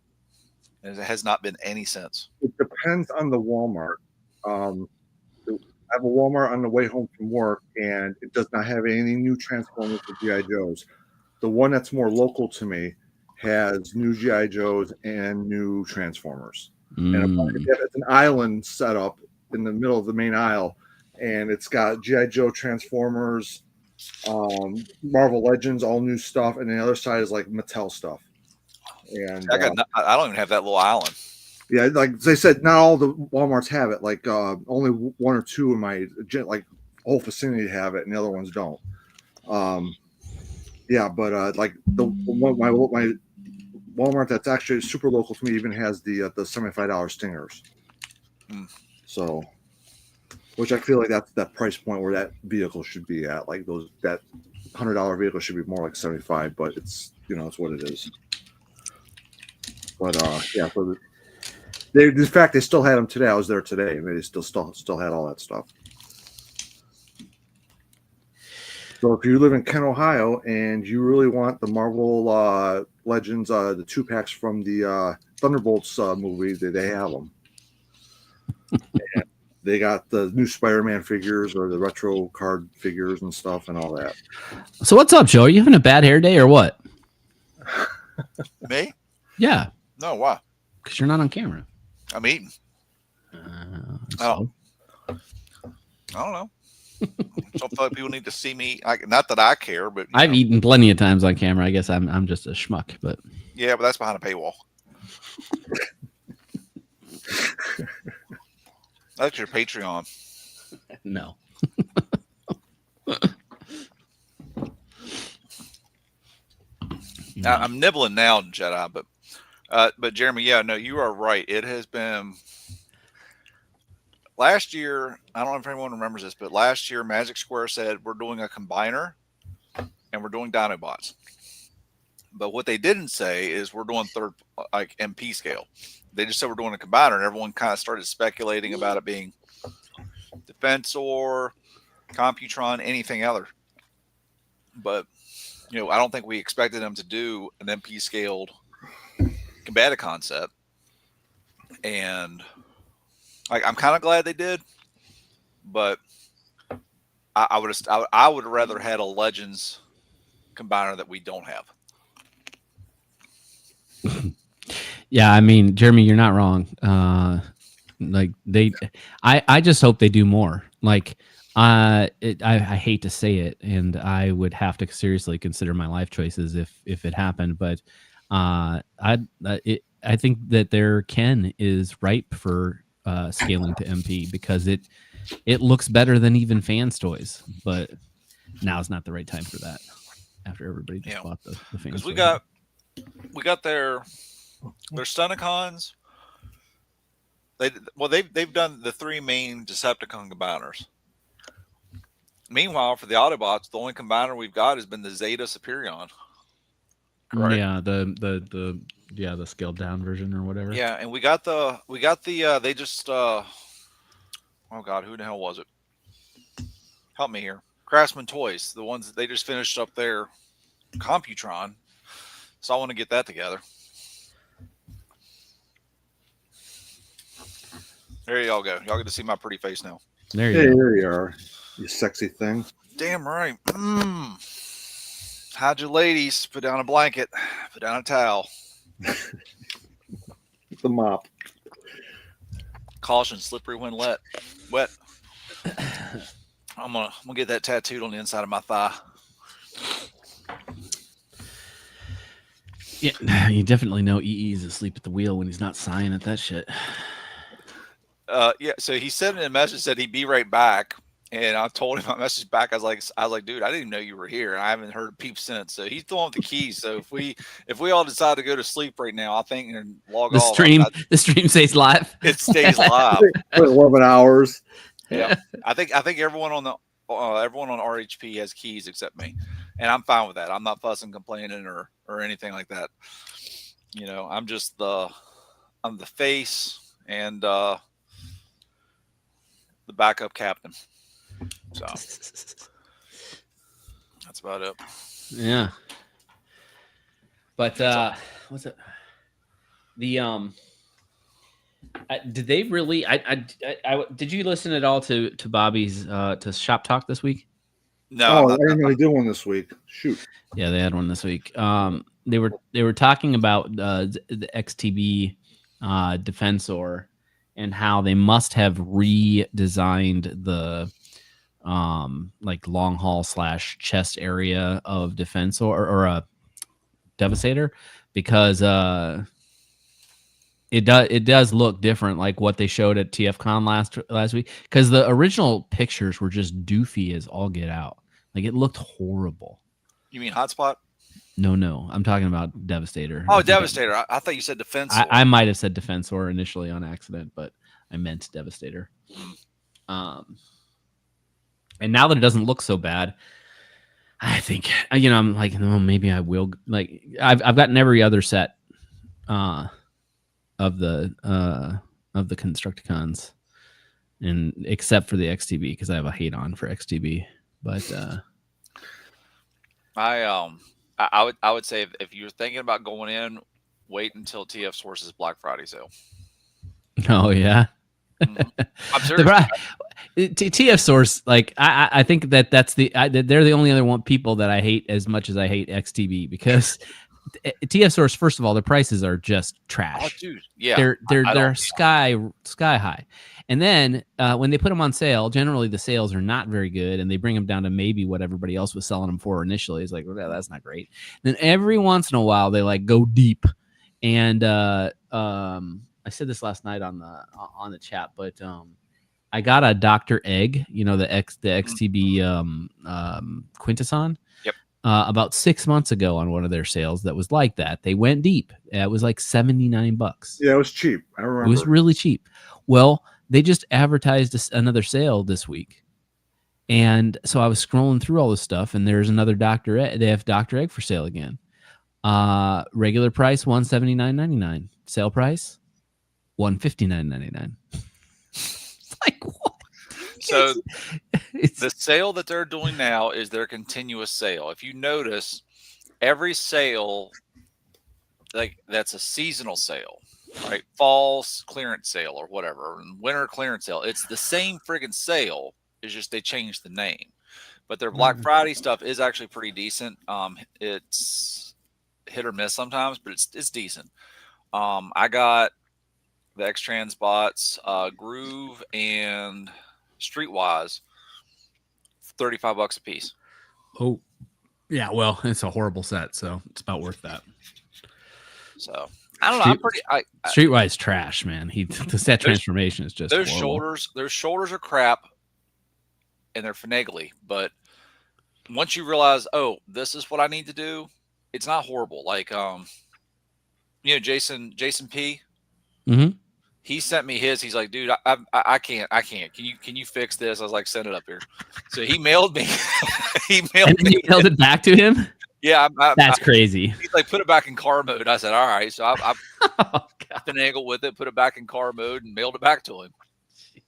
Speaker 1: And it has not been any since.
Speaker 3: It depends on the Walmart. I have a Walmart on the way home from work, and it does not have any new Transformers or G.I. Joes. The one that's more local to me has new G.I. Joes and new Transformers. And it's an island set up in the middle of the main aisle, and it's got G.I. Joe, Transformers, Marvel Legends, all new stuff, and the other side is like Mattel stuff. And
Speaker 1: I don't even have that little island.
Speaker 3: Yeah, like they said, not all the Walmarts have it. Like only one or two in my whole vicinity have it, and the other ones don't. Like the one my Walmart that's actually super local to me even has the $75 Stingers. So, which I feel like that's that price point where that vehicle should be at. Like that $100 vehicle should be more like 75, but it's it's what it is. But so in fact, they still had them today. I was there today. They still had all that stuff. So if you live in Kent, Ohio, and you really want the Marvel Legends, the 2-packs from the Thunderbolts movie, they have them. And they got the new Spider-Man figures or the retro card figures and stuff and all that.
Speaker 4: So what's up, Joe? Are you having a bad hair day or what?
Speaker 1: Me?
Speaker 4: Yeah.
Speaker 1: No, why?
Speaker 4: Because you're not on camera.
Speaker 1: I'm eating.
Speaker 4: So?
Speaker 1: I don't know. Some people need to see me. Not that I care, but
Speaker 4: I've eaten plenty of times on camera. I guess I'm just a schmuck, but
Speaker 1: yeah, but that's behind a paywall. That's your Patreon.
Speaker 4: No.
Speaker 1: I'm nibbling now, Jedi, but Jeremy, yeah, no, you are right. It has been last year. I don't know if anyone remembers this, but last year Magic Square said we're doing a combiner and we're doing Dinobots. But what they didn't say is we're doing third like MP scale. They just said we're doing a combiner, and everyone kind of started speculating about it being Defensor, Computron, anything other. But I don't think we expected them to do an MP scaled combative concept, and I'm kind of glad they did, but I would have rather had a Legends combiner that we don't have.
Speaker 4: Yeah, I mean, Jeremy, you're not wrong. I just hope they do more. Like, I hate to say it, and I would have to seriously consider my life choices if it happened. But I think that their Ken is ripe for scaling to MP because it looks better than even fans toys. But now's not the right time for that. After everybody just bought the fans,
Speaker 1: because we got their Stunticons. They've done the 3 main Decepticon combiners. Meanwhile, for the Autobots, the only combiner we've got has been the Zeta Superion. Correct?
Speaker 4: Yeah, the scaled down version or whatever.
Speaker 1: Yeah, and we got the they just oh god, who the hell was it? Help me here. Craftsman Toys, the ones that they just finished up their Computron. So I want to get that together. There y'all go. Y'all get to see my pretty face now.
Speaker 4: There you go.
Speaker 3: There you are, you sexy thing.
Speaker 1: Damn right. Hide your ladies. Put down a blanket. Put down a towel.
Speaker 3: The mop.
Speaker 1: Caution, slippery when wet. I'm gonna get that tattooed on the inside of my thigh.
Speaker 4: Yeah, you definitely know EE's asleep at the wheel when he's not sighing at that shit.
Speaker 1: Yeah. So he sent in a message that he'd be right back, and I told him my message back. I was like, dude, I didn't even know you were here, and I haven't heard a peep since. So he's throwing the keys. So if we all decide to go to sleep right now, I think and log
Speaker 4: The
Speaker 1: off.
Speaker 4: the stream stays live.
Speaker 1: It stays live.
Speaker 3: For 11 hours.
Speaker 1: Yeah, I think everyone on RHP has keys except me, and I'm fine with that. I'm not fussing, complaining, or anything like that. You know, I'm the face and the backup captain. So that's about it.
Speaker 4: Yeah. But what's it? The did they really? Did you listen at all to Bobby's to Shop Talk this week?
Speaker 1: No,
Speaker 3: I didn't know they did one this week. Shoot.
Speaker 4: Yeah, they had one this week. They were talking about the XTB Defensor and how they must have redesigned the like long haul / chest area of Defensor or a Devastator because it does look different, like what they showed at TFCon last week. Because the original pictures were just doofy as all get out. Like it looked horrible.
Speaker 1: You mean Hotspot?
Speaker 4: No, I'm talking about Devastator.
Speaker 1: Oh, Devastator. I thought you said Defensor.
Speaker 4: I might have said Defensor initially on accident, but I meant Devastator. And now that it doesn't look so bad, I think I'm like, no, maybe I will. Like I've gotten every other set of the Constructicons, and except for the XTB because I have a hate on for XTB. But
Speaker 1: I would say if you're thinking about going in, wait until TF Source's Black Friday sale.
Speaker 4: Oh yeah.
Speaker 1: I'm serious.
Speaker 4: TF Source, like I think that's they're the only other people that I hate as much as I hate XTB because TF Source, first of all, their prices are just trash.
Speaker 1: Oh, dude, yeah,
Speaker 4: they're sky high, and then when they put them on sale, generally the sales are not very good, and they bring them down to maybe what everybody else was selling them for initially. It's like, well, that's not great. Then every once in a while they like go deep, and I said this last night on the chat, but I got a Dr. Egg, the XTB Quintesson.
Speaker 1: Yep.
Speaker 4: About 6 months ago on one of their sales that was like that. They went deep. It was like $79.
Speaker 3: Yeah, it was cheap. I remember.
Speaker 4: It was really cheap. Well, they just advertised another sale this week. And so I was scrolling through all this stuff, and there's another Dr. Egg. They have Dr. Egg for sale again. Regular price, $179.99. Sale price, $159.99. It's like, what?
Speaker 1: So the sale that they're doing now is their continuous sale. If you notice, every sale, like that's a seasonal sale, right? Fall clearance sale or whatever, and winter clearance sale. It's the same friggin' sale. It's just they changed the name. But their Black Friday stuff is actually pretty decent. It's hit or miss sometimes, but it's decent. I got the X-Trans bots, Groove and Streetwise $35 a piece.
Speaker 4: Oh, yeah. Well, it's a horrible set, so it's about worth that.
Speaker 1: So I don't know. I'm pretty.
Speaker 4: Streetwise trash, man. The set transformation is just
Speaker 1: those
Speaker 4: horrible.
Speaker 1: shoulders are crap, and they're finagly. But once you realize, oh, this is what I need to do, it's not horrible. Like Jason P.
Speaker 4: Mm-hmm.
Speaker 1: He sent me his. He's like, dude, I can't. Can you fix this? I was like, send it up here. So he mailed me.
Speaker 4: And then you mailed it back to him.
Speaker 1: Yeah,
Speaker 4: that's crazy.
Speaker 1: He's like, put it back in car mode. I said, all right. So I finagled with it, put it back in car mode, and mailed it back to him.
Speaker 4: Jeez.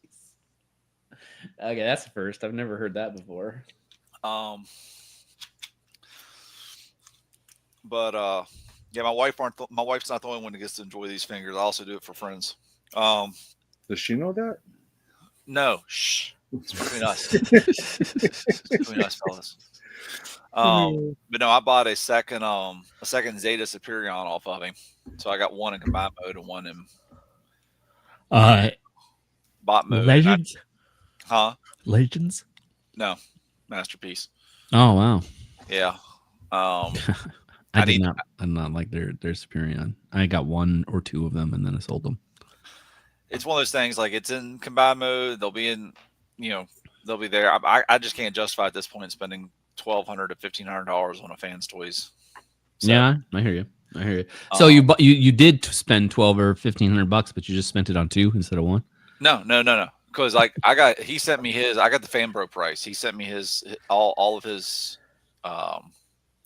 Speaker 4: Okay, that's the first. I've never heard that before.
Speaker 1: But yeah, my wife's not the only one that gets to enjoy these fingers. I also do it for friends.
Speaker 3: Does she know that?
Speaker 1: No, shh. It's between us. It's between us, fellas. But no, I bought a second Zeta Superion off of him. So I got one in combined mode and one in bot mode.
Speaker 4: Legends?
Speaker 1: Legends? No. Masterpiece.
Speaker 4: Oh wow.
Speaker 1: Yeah.
Speaker 4: I did not like their Superion. I got one or two of them and then I sold them.
Speaker 1: It's one of those things, like it's in combined mode, they'll be in, they'll be there. I just can't justify at this point spending $1,200 to $1,500 on a Fans Toys. So,
Speaker 4: yeah, I hear you. So you did spend $1,200 or $1,500, but you just spent it on two instead of one?
Speaker 1: No. Because he sent me his. I got the Fan Bro price. He sent me his all of his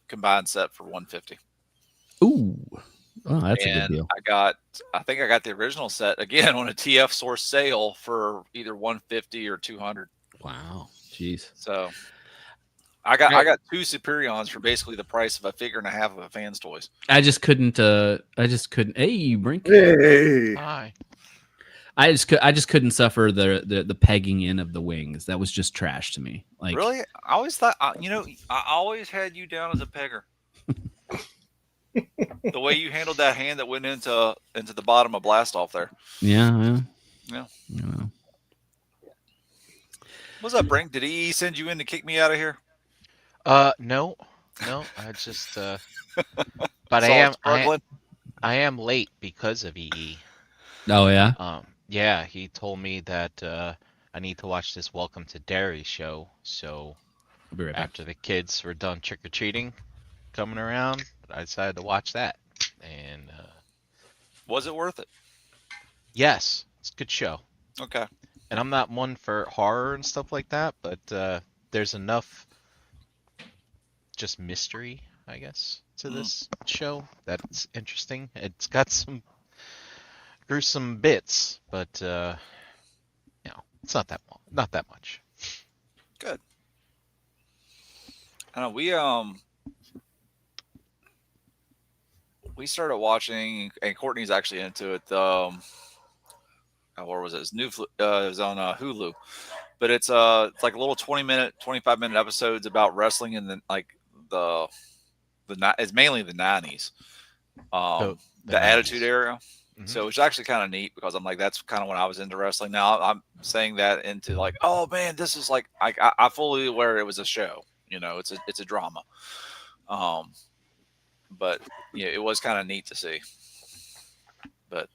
Speaker 1: combined set for $150.
Speaker 4: Ooh, oh, that's a good deal.
Speaker 1: I think I got the original set again on a TF Source sale for either $150 or $200.
Speaker 4: Wow, jeez.
Speaker 1: So I got two Superions for basically the price of a figure and a half of a Fans Toys.
Speaker 4: I just couldn't. Hey, Brink.
Speaker 3: Hey.
Speaker 5: Hi.
Speaker 4: I just couldn't suffer the pegging in of the wings. That was just trash to me. Like,
Speaker 1: really, I always thought I always had you down as a pegger. The way you handled that hand that went into the bottom of Blast Off there.
Speaker 4: Yeah.
Speaker 1: What's up, Brink? Did he send you in to kick me out of here?
Speaker 5: No. I just but I am late because of EE.
Speaker 4: Oh yeah.
Speaker 5: Yeah, he told me that I need to watch this Welcome to Derry show. So
Speaker 4: I'll be right back.
Speaker 5: after the kids were done trick or treating, coming around, I decided to watch that. And
Speaker 1: was it worth it?
Speaker 5: Yes, it's a good show.
Speaker 1: Okay.
Speaker 5: And I'm not one for horror and stuff like that, but there's enough just mystery, I guess, to this show that's interesting. It's got some gruesome bits, but it's not that much.
Speaker 1: Good. I know we started watching, and Courtney's actually into it. Where was it? It was on Hulu, but it's like a little 20-minute, 25-minute episodes about wrestling in it's mainly the 90s, the Attitude Era. Mm-hmm. So it's actually kind of neat because I'm like, that's kind of when I was into wrestling. Now I'm saying that into like, oh man, this is like, I fully aware it was a show. It's a drama. But yeah, it was kind of neat to see. But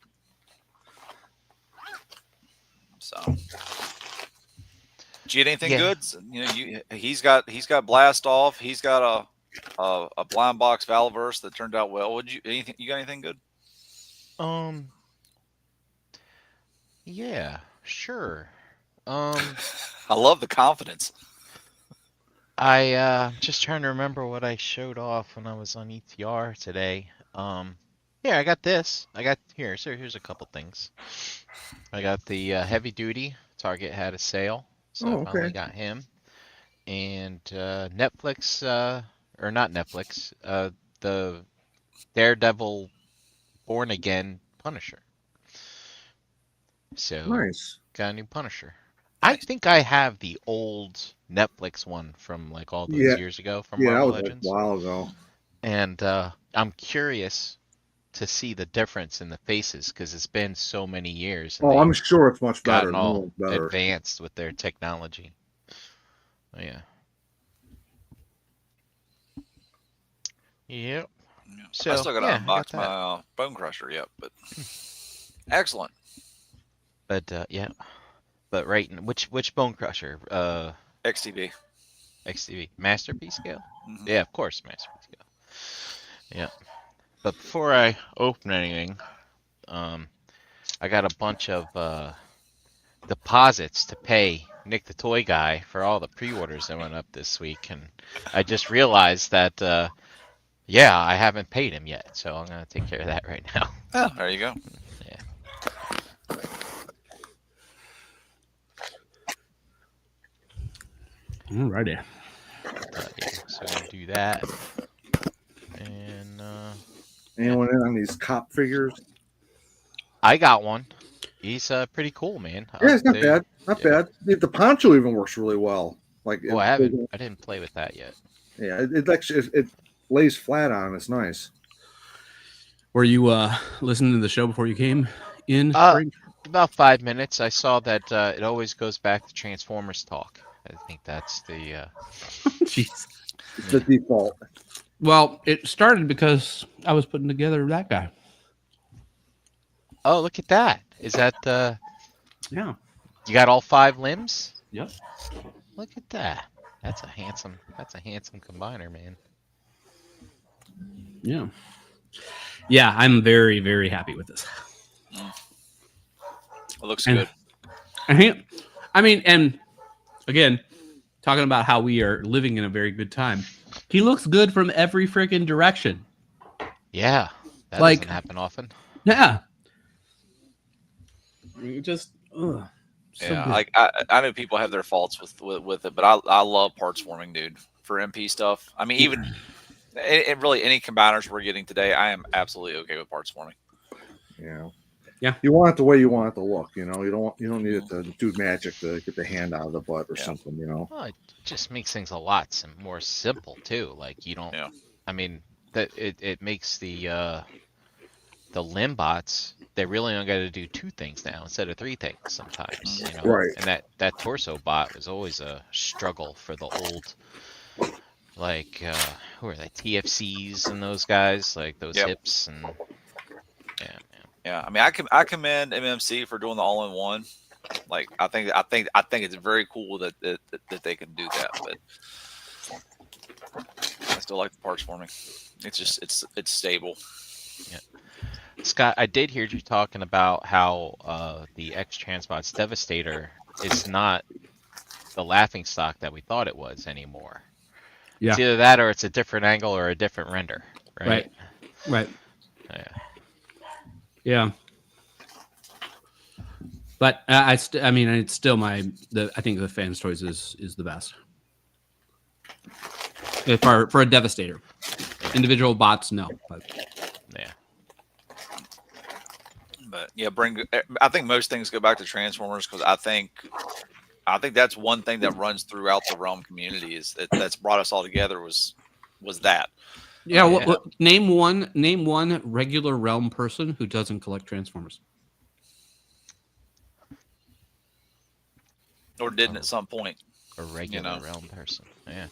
Speaker 1: so, did you get anything good? He's got Blast Off. He's got a blind box Valverse that turned out well. You got anything good?
Speaker 5: Yeah, sure.
Speaker 1: I love the confidence.
Speaker 5: I just trying to remember what I showed off when I was on ETR today. Yeah, I got this. Here's a couple things. I got the heavy duty. Target had a sale, so I finally got him. And Netflix, or not Netflix, the Daredevil Born Again Punisher. So
Speaker 3: nice.
Speaker 5: Got a new Punisher. I think I have the old Netflix one from like all those years ago from Marvel Legends.
Speaker 3: Like a while ago.
Speaker 5: And I'm curious to see the difference in the faces because it's been so many years.
Speaker 3: Oh, I'm sure it's much better.
Speaker 5: All advanced with their technology. Oh, yeah. Yep.
Speaker 1: Yeah.
Speaker 5: So
Speaker 1: I still got to
Speaker 5: yeah, I got
Speaker 1: unbox
Speaker 5: that.
Speaker 1: my Bone Crusher yet, but excellent.
Speaker 5: But yeah. But which Bone Crusher?
Speaker 1: XTB.
Speaker 5: XTV Masterpiece scale.
Speaker 1: Mhm.
Speaker 5: Yeah, of course, Masterpiece scale. Yeah. But before I open anything, I got a bunch of deposits to pay Nick the Toy Guy for all the pre-orders that went up this week, and I just realized that yeah, I haven't paid him yet, so I'm gonna take care of that right now.
Speaker 1: Oh, there you go.
Speaker 5: Yeah.
Speaker 4: Alrighty.
Speaker 5: Yeah, so I'm gonna do that, and
Speaker 3: Anyone in on these cop figures?
Speaker 5: I got one. He's pretty cool, man.
Speaker 3: Yeah, it's not
Speaker 5: They,
Speaker 3: bad. Not
Speaker 5: yeah.
Speaker 3: bad. The poncho even works really well. Like,
Speaker 5: Oh, I didn't play with that yet.
Speaker 3: yeah, it actually it lays flat on. It's nice.
Speaker 4: Were you listening to the show before you came in? Frank?
Speaker 5: About 5 minutes. I saw that it always goes back to Transformers talk. I think that's the.
Speaker 4: Jeez.
Speaker 3: It's the default.
Speaker 4: Well, it started because I was putting together that guy.
Speaker 5: Oh, look at that! Is that
Speaker 4: Yeah.
Speaker 5: you got all 5 limbs?
Speaker 4: Yep.
Speaker 5: Look at that. That's a handsome combiner, man.
Speaker 4: Yeah. Yeah, I'm very, very happy with this.
Speaker 1: It looks
Speaker 4: And-
Speaker 1: good.
Speaker 4: I mean, and again, talking about how we are living in a very good time. He looks good from every freaking direction.
Speaker 5: Yeah, that
Speaker 4: Like-
Speaker 5: doesn't happen often.
Speaker 4: Yeah. You just, ugh. So
Speaker 1: Yeah,
Speaker 4: good.
Speaker 1: like I know people have their faults with it, but I love parts forming, dude. For MP stuff, I mean, even it really any combiners we're getting today, I am absolutely okay with parts forming.
Speaker 3: Yeah.
Speaker 4: Yeah.
Speaker 3: You want it the way you want it to look. You know, you don't need it to do magic to get the hand out of the butt or
Speaker 1: Yeah.
Speaker 3: something. You know.
Speaker 5: Well, it just makes things a lot more simple too. Like you don't.
Speaker 1: Yeah.
Speaker 5: I mean, that it makes the limb bots. They really only got to do 2 things now instead of 3 things sometimes. You know?
Speaker 3: Right.
Speaker 5: And that torso bot was always a struggle for the old. Like who are they? TFCs and those guys, like those
Speaker 1: Yep.
Speaker 5: hips and yeah, man.
Speaker 1: Yeah, I mean, I commend MMC for doing the all-in-one. Like, I think it's very cool that they can do that. But I still like the parts forming. It's just it's stable.
Speaker 5: Scott, I did hear you talking about how the X Transbots Devastator is not the laughing stock that we thought it was anymore.
Speaker 4: Yeah.
Speaker 5: It's either that or it's a different angle or a different render, right?
Speaker 4: Right.
Speaker 5: Yeah.
Speaker 4: Yeah. But I mean, it's still I think the Fans Toys is the best. For a Devastator. Individual bots, no. But
Speaker 5: Yeah.
Speaker 1: But yeah, I think most things go back to Transformers because I think that's one thing that runs throughout the Realm community is that's brought us all together was that.
Speaker 4: yeah,
Speaker 5: Yeah.
Speaker 4: Name one regular Realm person who doesn't collect Transformers.
Speaker 1: Or didn't at some point.
Speaker 5: A regular
Speaker 1: know.
Speaker 5: realm person. Yeah.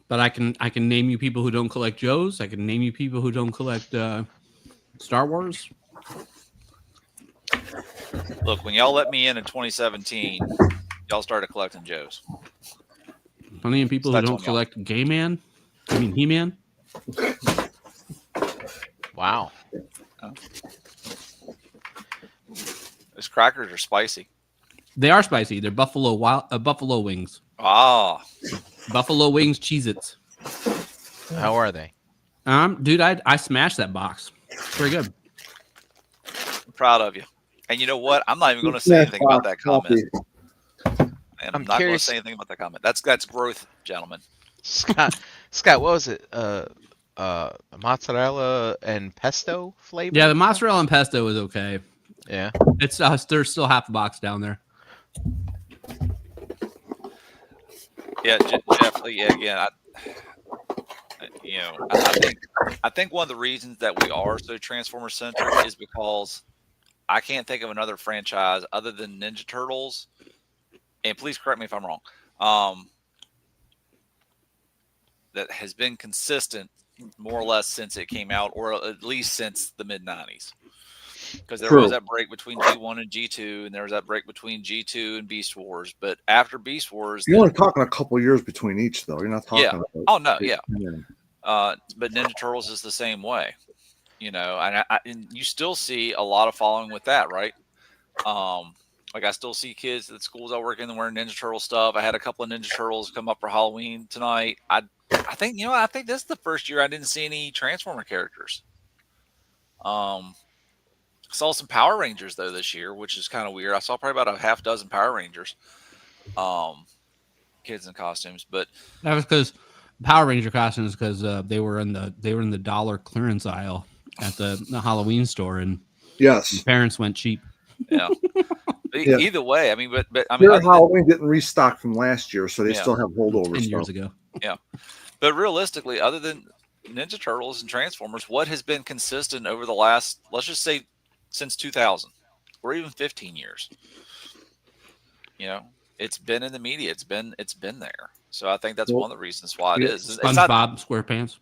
Speaker 4: But I can name you people who don't collect Joes. I can name you people who don't collect Star Wars.
Speaker 1: Look, when y'all let me in 2017, y'all started collecting Joes.
Speaker 4: Plenty of people
Speaker 1: So
Speaker 4: who
Speaker 1: that's
Speaker 4: don't
Speaker 1: on y'all.
Speaker 4: collect Gay-Man. I mean He-Man.
Speaker 5: Wow.
Speaker 1: Those crackers are spicy.
Speaker 4: They are spicy. They're buffalo wings.
Speaker 1: Ah,
Speaker 4: Buffalo wings, Cheez-Its.
Speaker 5: How are they?
Speaker 4: Dude, I smashed that box. Very good.
Speaker 1: I'm proud of you. And you know what? I'm not even going to say anything about that comment. And I'm not going to
Speaker 5: curious-
Speaker 1: say anything about that comment. That's growth, gentlemen.
Speaker 5: Scott, what was it? Mozzarella and pesto flavor?
Speaker 4: Yeah, the mozzarella and pesto is okay.
Speaker 5: Yeah.
Speaker 4: It's there's still half the box down there.
Speaker 1: Yeah, Jeff. Yeah, again, I think one of the reasons that we are so Transformer centric is because I can't think of another franchise other than Ninja Turtles. And please correct me if I'm wrong. That has been consistent more or less since it came out, or at least since the mid '90s. Because there
Speaker 3: True.
Speaker 1: was that break between G1 and G2, and there was that break between G2 and Beast Wars. But after Beast Wars,
Speaker 3: You're only talking a couple years between each, though. You're not talking.
Speaker 1: Yeah.
Speaker 3: About
Speaker 1: Oh no, yeah.
Speaker 3: yeah.
Speaker 1: But Ninja Turtles is the same way, and you still see a lot of following with that, right? Like I still see kids at schools I work in wearing Ninja Turtle stuff. I had a couple of Ninja Turtles come up for Halloween tonight. I think I think this is the first year I didn't see any Transformer characters. Saw some Power Rangers though this year, which is kind of weird. I saw probably about a half dozen Power Rangers, kids in costumes. But
Speaker 4: That was because Power Ranger costumes, because they were in the dollar clearance aisle at the Halloween store, and
Speaker 3: Yes.
Speaker 4: parents went cheap.
Speaker 1: yeah.
Speaker 3: Yeah.
Speaker 1: Either way, I mean, but I mean,
Speaker 3: Their Halloween didn't restock from last year, so they
Speaker 1: Yeah.
Speaker 3: still have holdovers.
Speaker 4: 10 years ago.
Speaker 1: but realistically, other than Ninja Turtles and Transformers, what has been consistent over the last, let's just say, since 2000 or even 15 years? It's been in the media. It's been there. So I think that's one of the reasons why it is. It's not,
Speaker 4: SpongeBob SquarePants.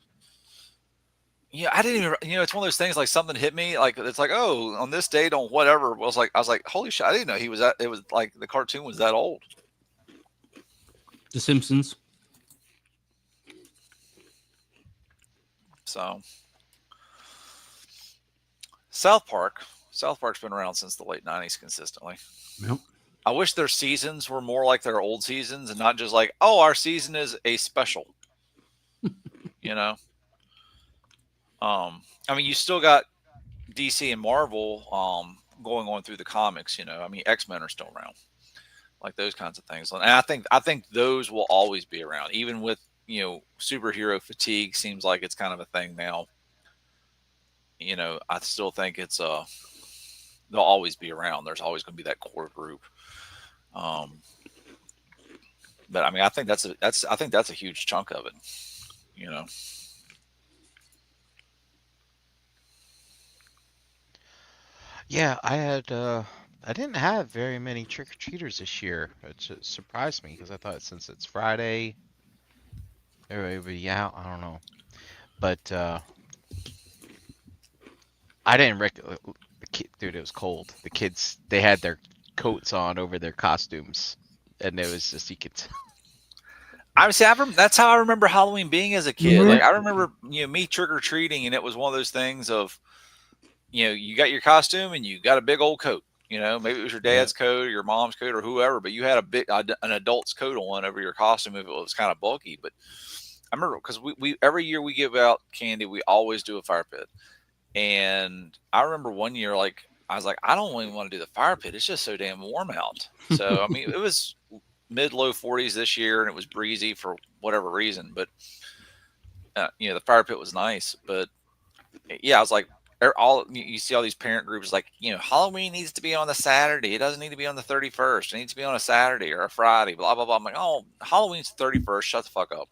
Speaker 1: I didn't even. It's one of those things like something hit me. Like it's like, oh, on this date on whatever. I was like, holy shit! I didn't know he was that. It was like the cartoon was that old.
Speaker 4: The Simpsons.
Speaker 1: So South Park's been around since the late '90s consistently.
Speaker 4: Yep.
Speaker 1: I wish their seasons were more like their old seasons and not just like, oh, our season is a special. I mean, you still got DC and Marvel going on through the comics. I mean, X-Men are still around, like those kinds of things. And I think those will always be around, even with superhero fatigue. Seems like it's kind of a thing now. I still think it's they'll always be around. There's always going to be that core group. But I mean, I think that's a huge chunk of it.
Speaker 5: Yeah, I didn't have very many trick-or-treaters this year. It surprised me because I thought since it's Friday, everybody would be out. I don't know. But I didn't dude, it was cold. The kids, they had their coats on over their costumes, and it was just, you could
Speaker 1: that's how I remember Halloween being as a kid.
Speaker 3: Mhm.
Speaker 1: Like I remember, me trick-or-treating, and it was one of those things of, you got your costume and you got a big old coat. Maybe it was your dad's coat or your mom's coat or whoever, but you had an adult's coat on over your costume if it was kind of bulky. But I remember because we every year we give out candy, we always do a fire pit. And I remember one year, like I was like, I don't even want to do the fire pit. It's just so damn warm out. So I mean, it was mid-low 40s this year, and it was breezy for whatever reason. But the fire pit was nice. But yeah, I was like, you see all these parent groups like, Halloween needs to be on the Saturday. It doesn't need to be on the 31st. It needs to be on a Saturday or a Friday. Blah blah blah. I'm like, oh, Halloween's 31st. Shut the fuck up.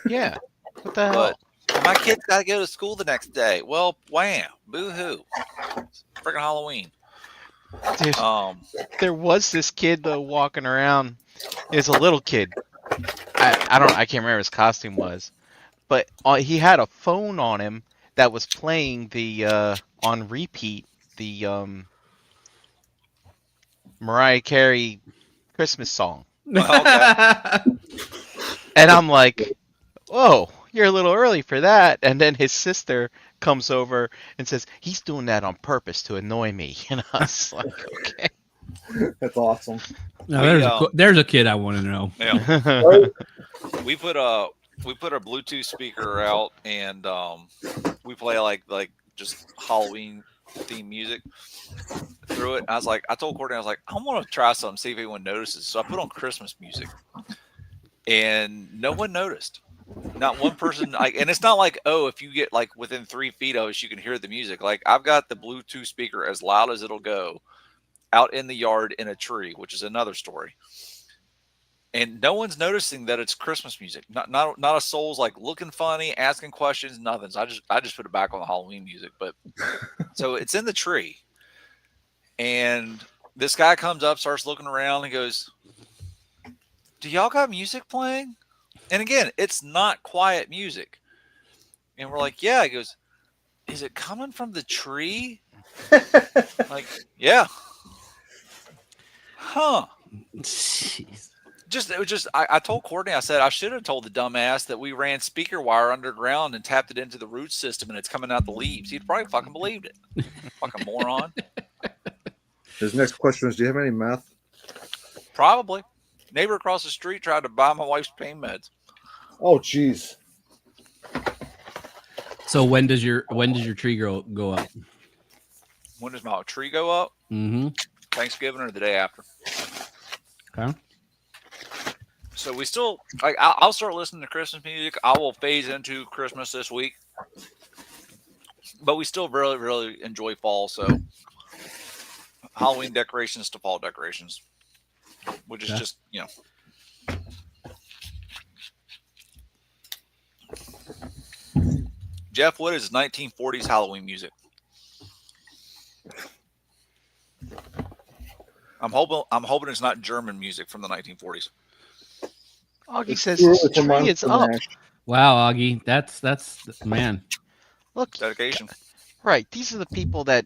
Speaker 5: yeah. What the hell?
Speaker 1: But my kid's got to go to school the next day. Well, wham, boo hoo, freaking Halloween.
Speaker 5: Dude, there was this kid though walking around. It's a little kid. I can't remember what his costume was, but he had a phone on him that was playing the on repeat the Mariah Carey Christmas song.
Speaker 1: Okay.
Speaker 5: And I'm like, whoa, you're a little early for that. And then his sister comes over and says, he's doing that on purpose to annoy me. And I was like, okay.
Speaker 3: That's awesome.
Speaker 4: Now, there's a kid I want to know.
Speaker 1: Yeah. We put a Bluetooth speaker out, and we play like just Halloween themed music through it. I was like, I told Courtney, I was like, I want to try something, see if anyone notices. So I put on Christmas music, and no one noticed. Not one person. And it's not like, oh, if you get like within 3 feet of us, you can hear the music. Like I've got the Bluetooth speaker as loud as it'll go out in the yard in a tree, which is another story. And no one's noticing that it's Christmas music. Not a soul's like looking funny, asking questions, nothing. So I just put it back on the Halloween music. But so it's in the tree. And this guy comes up, starts looking around, and goes, do y'all got music playing? And again, it's not quiet music. And we're like, yeah. He goes, is it coming from the tree? Like, yeah. Huh.
Speaker 4: Jeez.
Speaker 1: I told Courtney, I said, I should have told the dumbass that we ran speaker wire underground and tapped it into the root system and it's coming out the leaves. He'd probably fucking believed it. Fucking moron.
Speaker 3: His next question is, do you have any meth?
Speaker 1: Probably. Neighbor across the street tried to buy my wife's pain meds.
Speaker 3: Oh, jeez.
Speaker 4: So when does your tree go up?
Speaker 1: When does my tree go up?
Speaker 4: Mm-hmm.
Speaker 1: Thanksgiving or the day after.
Speaker 4: Okay.
Speaker 1: So we still like. I'll start listening to Christmas music. I will phase into Christmas this week, but we still really, really enjoy fall. So Halloween decorations to fall decorations, which is just Jeff, what is 1940s Halloween music? I'm hoping it's not German music from the 1940s.
Speaker 5: Augie says his tree is up.
Speaker 4: Wow, Augie, that's man.
Speaker 5: Look,
Speaker 1: Dedication.
Speaker 5: right. These are the people that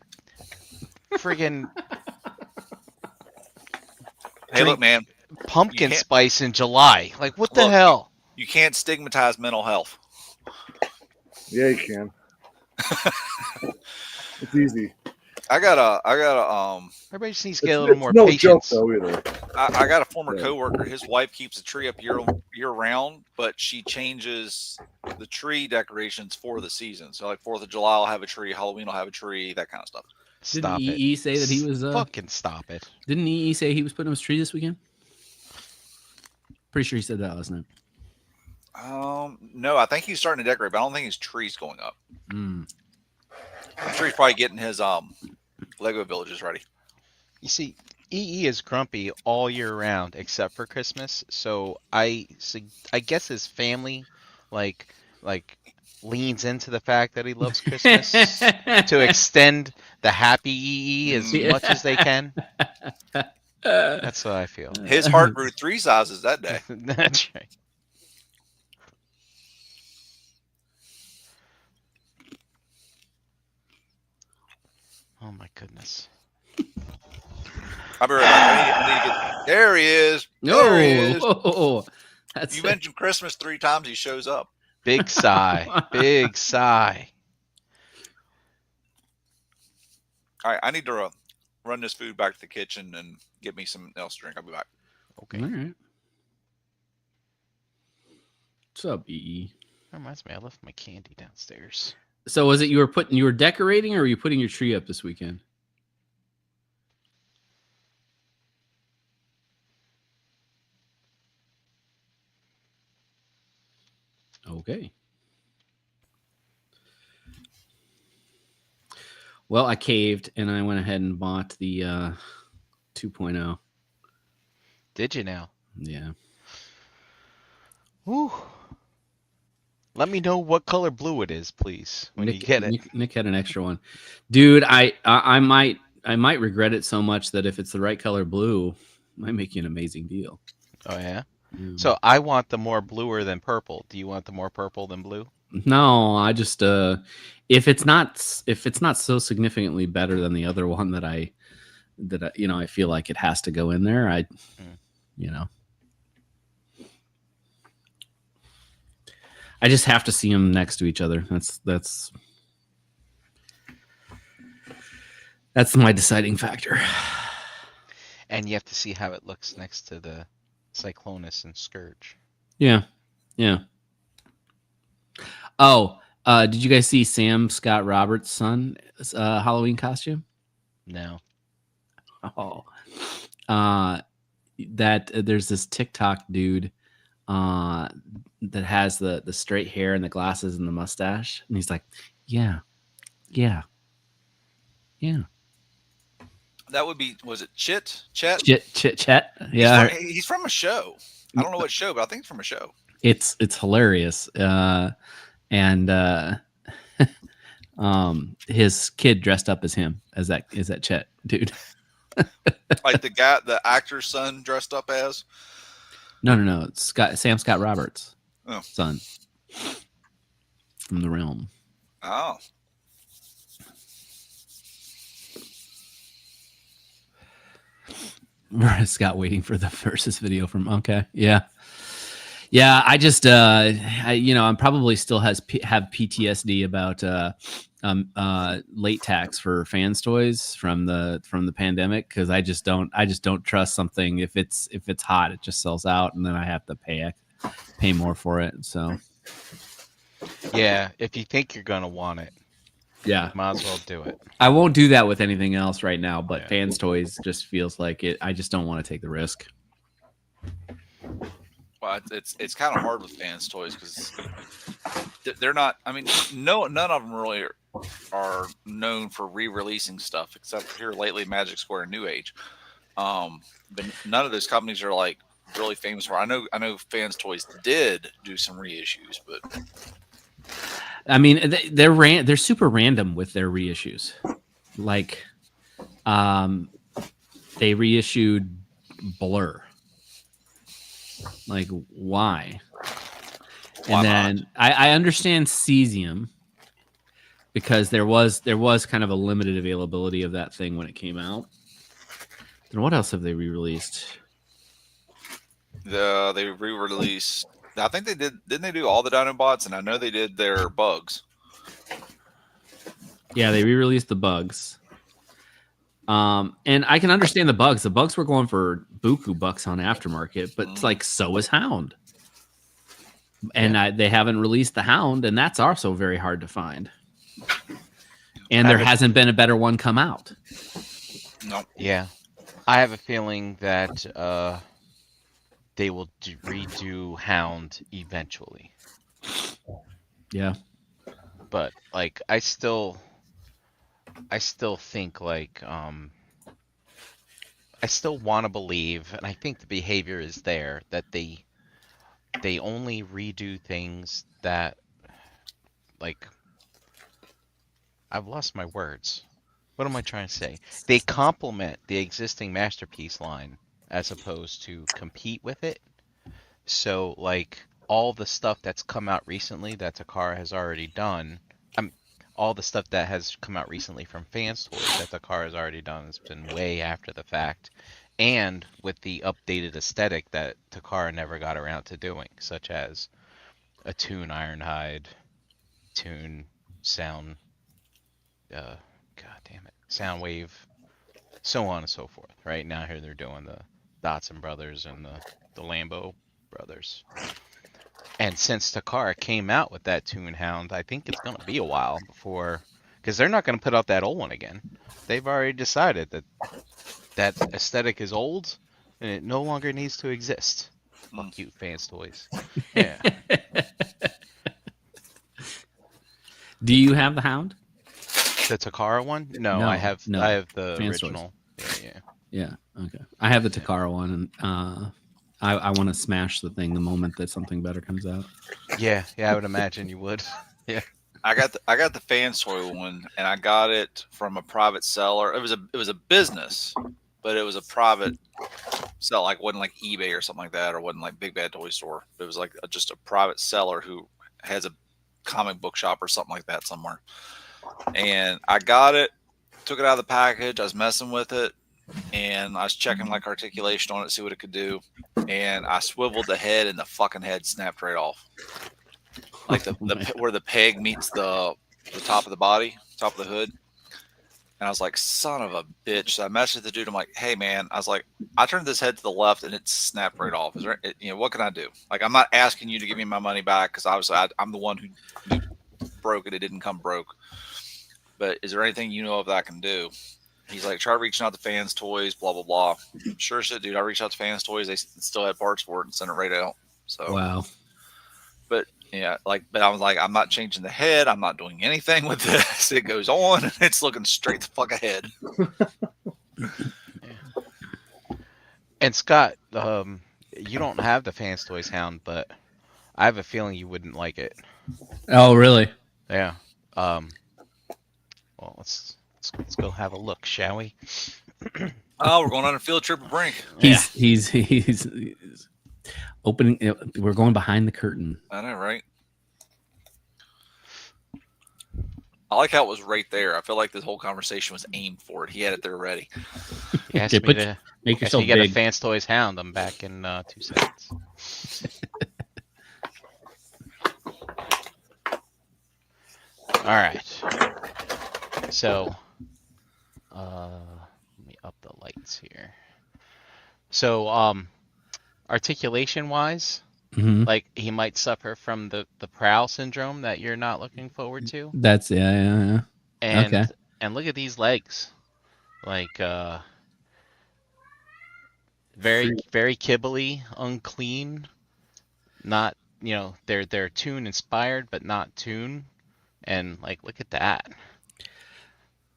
Speaker 5: friggin'
Speaker 1: Hey, look, man.
Speaker 5: pumpkin spice in July. Like, what the hell?
Speaker 1: You can't stigmatize mental health.
Speaker 3: Yeah, you can. It's easy.
Speaker 1: I got a
Speaker 5: Everybody just needs to get a little
Speaker 3: It's
Speaker 5: more
Speaker 3: no
Speaker 5: patience.
Speaker 3: joke though either.
Speaker 1: I got a former coworker. His wife keeps a tree up year round, but she changes the tree decorations for the season. So like 4th of July, I'll have a tree. Halloween, I'll have a tree. That kind of stuff.
Speaker 5: Stop
Speaker 4: Didn't
Speaker 5: it.
Speaker 4: EE say that he was
Speaker 5: fucking stop it?
Speaker 4: Didn't EE say he was putting up his tree this weekend? Pretty sure he said that last night.
Speaker 1: No, I think he's starting to decorate, but I don't think his tree's going up.
Speaker 4: Mm.
Speaker 1: I'm sure he's probably getting his Lego villages ready.
Speaker 5: You see, EE is grumpy all year round except for Christmas. So I guess his family like leans into the fact that he loves Christmas to extend the happy EE as much as they can. That's what I feel.
Speaker 1: His heart grew 3 sizes that day.
Speaker 5: That's right. Oh my goodness.
Speaker 1: I'll be right back. I need to get, there he is. There he is.
Speaker 4: Oh, that's
Speaker 1: You mentioned Christmas 3 times, he shows up.
Speaker 5: Big sigh. Big sigh.
Speaker 1: All right, I need to run this food back to the kitchen and get me something else to drink. I'll be back.
Speaker 5: Okay.
Speaker 4: all right. What's up, EE?
Speaker 5: That reminds me, I left my candy downstairs.
Speaker 4: So was it you were decorating, or were you putting your tree up this weekend? Okay. Well, I caved and I went ahead and bought the 2.0.
Speaker 5: Did you now?
Speaker 4: Yeah.
Speaker 5: Woo. Let me know what color blue it is, please, when you get it.
Speaker 4: Nick had an extra one. Dude, I might regret it so much that if it's the right color blue, it might make you an amazing deal.
Speaker 5: Oh yeah.
Speaker 4: Yeah.
Speaker 5: So I want the more bluer than purple. Do you want the more purple than blue?
Speaker 4: No, I just if it's not so significantly better than the other one that I I feel like it has to go in there. I just have to see them next to each other. That's my deciding factor.
Speaker 5: And you have to see how it looks next to the Cyclonus and Scourge.
Speaker 4: Yeah. Oh, did you guys see Sam Scott Roberts' son Halloween costume?
Speaker 5: No.
Speaker 4: Oh, that there's this TikTok dude that has the straight hair and the glasses and the mustache, and he's like, yeah.
Speaker 1: That would be, was it Chet? Chet?
Speaker 4: Chet. Yeah,
Speaker 1: He's from a show. I don't know what show, but I think it's from a show.
Speaker 4: it's hilarious. And his kid dressed up as him, as that Chet dude.
Speaker 1: Like the actor's son dressed up as?
Speaker 4: No, it's Sam Scott Roberts.
Speaker 1: Oh.
Speaker 4: son from the realm.
Speaker 1: Oh.
Speaker 4: Scott waiting for the versus video from yeah. I just I'm probably still have PTSD about late tax for fans toys from the pandemic, because I just don't trust something if it's hot, it just sells out and then I have to pay more for it. So
Speaker 5: Yeah, if you think you're gonna want it,
Speaker 4: yeah,
Speaker 5: might as well do it.
Speaker 4: I won't do that with anything else right now, but
Speaker 5: Yeah.
Speaker 4: fans toys just feels like it. I just don't want to take the risk.
Speaker 1: Well, it's kind of hard with fans toys because they're not. I mean, none of them really are known for re-releasing stuff, except here lately, Magic Square and New Age. But none of those companies are like really famous for. I know fans toys did do some reissues, but
Speaker 4: I mean, they're super random with their reissues. Like, they reissued Blur. Like, why?
Speaker 1: Why
Speaker 4: And then I understand Cesium, because there was kind of a limited availability of that thing when it came out. Then what else have they re-released?
Speaker 1: they re-released. I think they did. Didn't they do all the Dinobots? And I know they did their Bugs.
Speaker 4: Yeah, they re-released the Bugs. And I can understand the Bugs. The Bugs were going for buku bucks on aftermarket, but it's like, so is Hound. And they haven't released the Hound, and that's also very hard to find. And there hasn't been a better one come out.
Speaker 1: No.
Speaker 5: Yeah, I have a feeling that they will redo Hound eventually.
Speaker 4: Yeah.
Speaker 5: But like, I still think like I still want to believe, and I think the behavior is there, that they only redo things that, like, I've lost my words. What am I trying to say? They complement the existing Masterpiece line as opposed to compete with it. So, like, all the stuff that's come out recently that Takara has already done, all the stuff that has come out recently from Fans Toys that Takara has already done has been way after the fact, and with the updated aesthetic that Takara never got around to doing, such as a Toon Ironhide, Toon Sound, God damn it, Soundwave, so on and so forth. Right now, here they're doing the Dotson brothers and the Lambo brothers. And since Takara came out with that Toon Hound, I think it's going to be a while before, because they're not going to put out that old one again. They've already decided that aesthetic is old and it no longer needs to exist. Fuck you, Fans Toys. Yeah.
Speaker 4: Do you have the Hound?
Speaker 5: The Takara one? No,
Speaker 4: No,
Speaker 5: I have
Speaker 4: no.
Speaker 5: the
Speaker 4: Fans
Speaker 5: original. Yeah.
Speaker 4: Yeah. Okay. I have the Takara one, and I want to smash the thing the moment that something better comes out.
Speaker 5: Yeah, I would imagine you would. Yeah.
Speaker 1: I got the Fans Toy one, and I got it from a private seller. It was a business, but it was a private sell. Like, wasn't like eBay or something like that, or wasn't like Big Bad Toy Store. It was like just a private seller who has a comic book shop or something like that somewhere. And I got it, took it out of the package. I was messing with it, and I was checking like articulation on it, see what it could do. And I swiveled the head, and the fucking head snapped right off. Like where the peg meets the top of the body, top of the hood. And I was like, son of a bitch. So I messaged the dude. I'm like, hey man, I was like, I turned this head to the left and it snapped right off. Is there, what can I do? Like, I'm not asking you to give me my money back, because obviously I'm the one who broke it. It didn't come broke. But is there anything you know of that I can do? He's like, try reaching out to Fans Toys, blah, blah, blah. Sure shit, dude. I reached out to Fans Toys. They still had parts for it and sent it right out. So,
Speaker 4: wow.
Speaker 1: But yeah, but I was like, I'm not changing the head. I'm not doing anything with this. It goes on, and it's looking straight the fuck ahead.
Speaker 5: And Scott, you don't have the Fans Toys Hound, but I have a feeling you wouldn't like it.
Speaker 4: Oh, really?
Speaker 5: Yeah. Well, let's go have a look, shall we?
Speaker 1: Oh, we're going on a field trip with Brink.
Speaker 4: He's Opening. We're going behind the curtain.
Speaker 1: I know, right? I like how it was right there. I feel like this whole conversation was aimed for it. He had it there ready.
Speaker 5: He asked
Speaker 4: Okay,
Speaker 5: me to
Speaker 4: make
Speaker 5: asked me
Speaker 4: yourself
Speaker 5: to get a
Speaker 4: big.
Speaker 5: Fans Toys Hound. I'm back in 2 seconds. All right. So, let me up the lights here. So, articulation wise,
Speaker 4: Mhm.
Speaker 5: like he might suffer from the prowl syndrome that you're not looking forward to.
Speaker 4: That's yeah.
Speaker 5: And
Speaker 4: Okay.
Speaker 5: and look at these legs. Like very kibbly, unclean, not, they're tune inspired but not tune. And like look at that.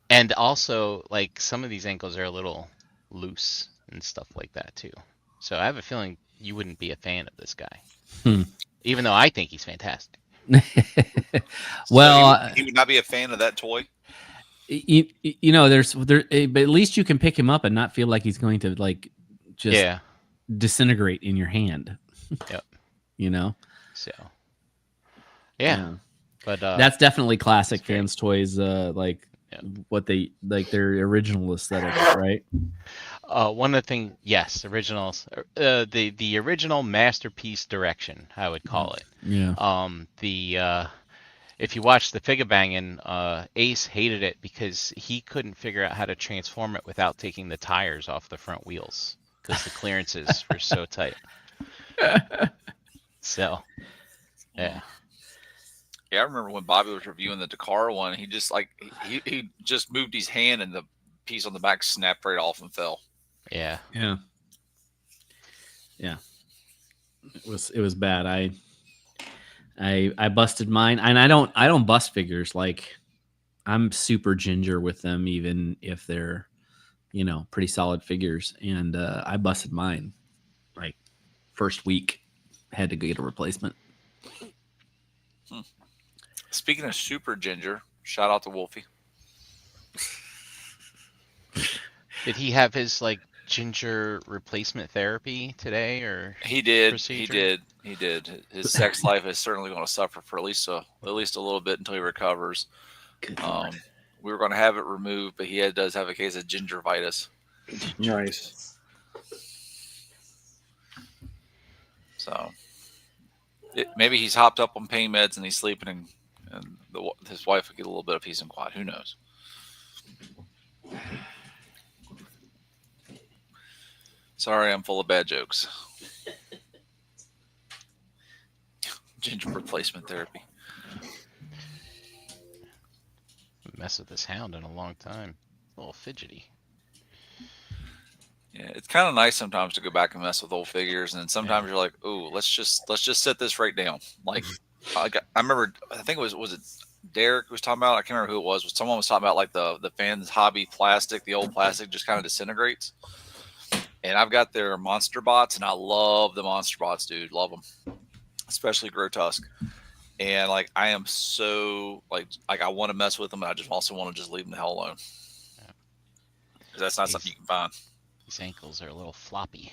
Speaker 5: And also like some of these ankles are a little loose and stuff like that too. So I have a feeling you wouldn't be a fan of this guy.
Speaker 4: Hmm.
Speaker 5: Even though I think he's fantastic.
Speaker 4: Well,
Speaker 1: So he would not be a fan of that toy.
Speaker 4: you know, but at least you can pick him up and not feel like he's going to like just
Speaker 5: Yeah.
Speaker 4: disintegrate in your hand.
Speaker 5: Yep.
Speaker 4: You know.
Speaker 5: So yeah. But
Speaker 4: that's definitely classic
Speaker 5: that's great.
Speaker 4: Fans Toys. Like
Speaker 5: Yeah.
Speaker 4: what they like their original aesthetic, right?
Speaker 5: One of the things, yes, originals. The original masterpiece direction, I would call it.
Speaker 4: Yeah.
Speaker 5: If you watch the figure banging, Ace hated it because he couldn't figure out how to transform it without taking the tires off the front wheels because the clearances were so tight. So, yeah.
Speaker 1: Yeah, I remember when Bobby was reviewing the Dakar one. He just like he just moved his hand and the piece on the back snapped right off and fell.
Speaker 5: Yeah.
Speaker 4: Yeah. It was bad. I busted mine, and I don't bust figures. Like I'm super ginger with them, even if they're, pretty solid figures. And I busted mine like first week, had to go get a replacement.
Speaker 1: Speaking of super ginger, shout out to Wolfie.
Speaker 5: Did he have his like ginger replacement therapy today, or
Speaker 1: He did.
Speaker 5: procedure?
Speaker 1: He did. His sex life is certainly going to suffer for at least a little bit until he recovers.
Speaker 4: Good Lord.
Speaker 1: We were going to have it removed, but he does have a case of gingivitis.
Speaker 3: Nice.
Speaker 1: So maybe he's hopped up on pain meds and he's sleeping, and his wife will get a little bit of peace and quiet. Who knows? Sorry, I'm full of bad jokes. Ginger replacement therapy.
Speaker 5: Mess with this hound in a long time. A little fidgety.
Speaker 1: Yeah, it's kind of nice sometimes to go back and mess with old figures, and then sometimes you're like, "Oh, let's just set this right down." Like, I remember, I think it was it Derek who was talking about? I can't remember who it was. Someone was talking about like the fans hobby plastic, the old plastic just kind of disintegrates. And I've got their monster bots, and I love the monster bots, dude. Love them, especially Grotesque. And like, I am so like I want to mess with them, and I just also want to just leave them the hell alone because that's not something you can find.
Speaker 5: These ankles are a little floppy,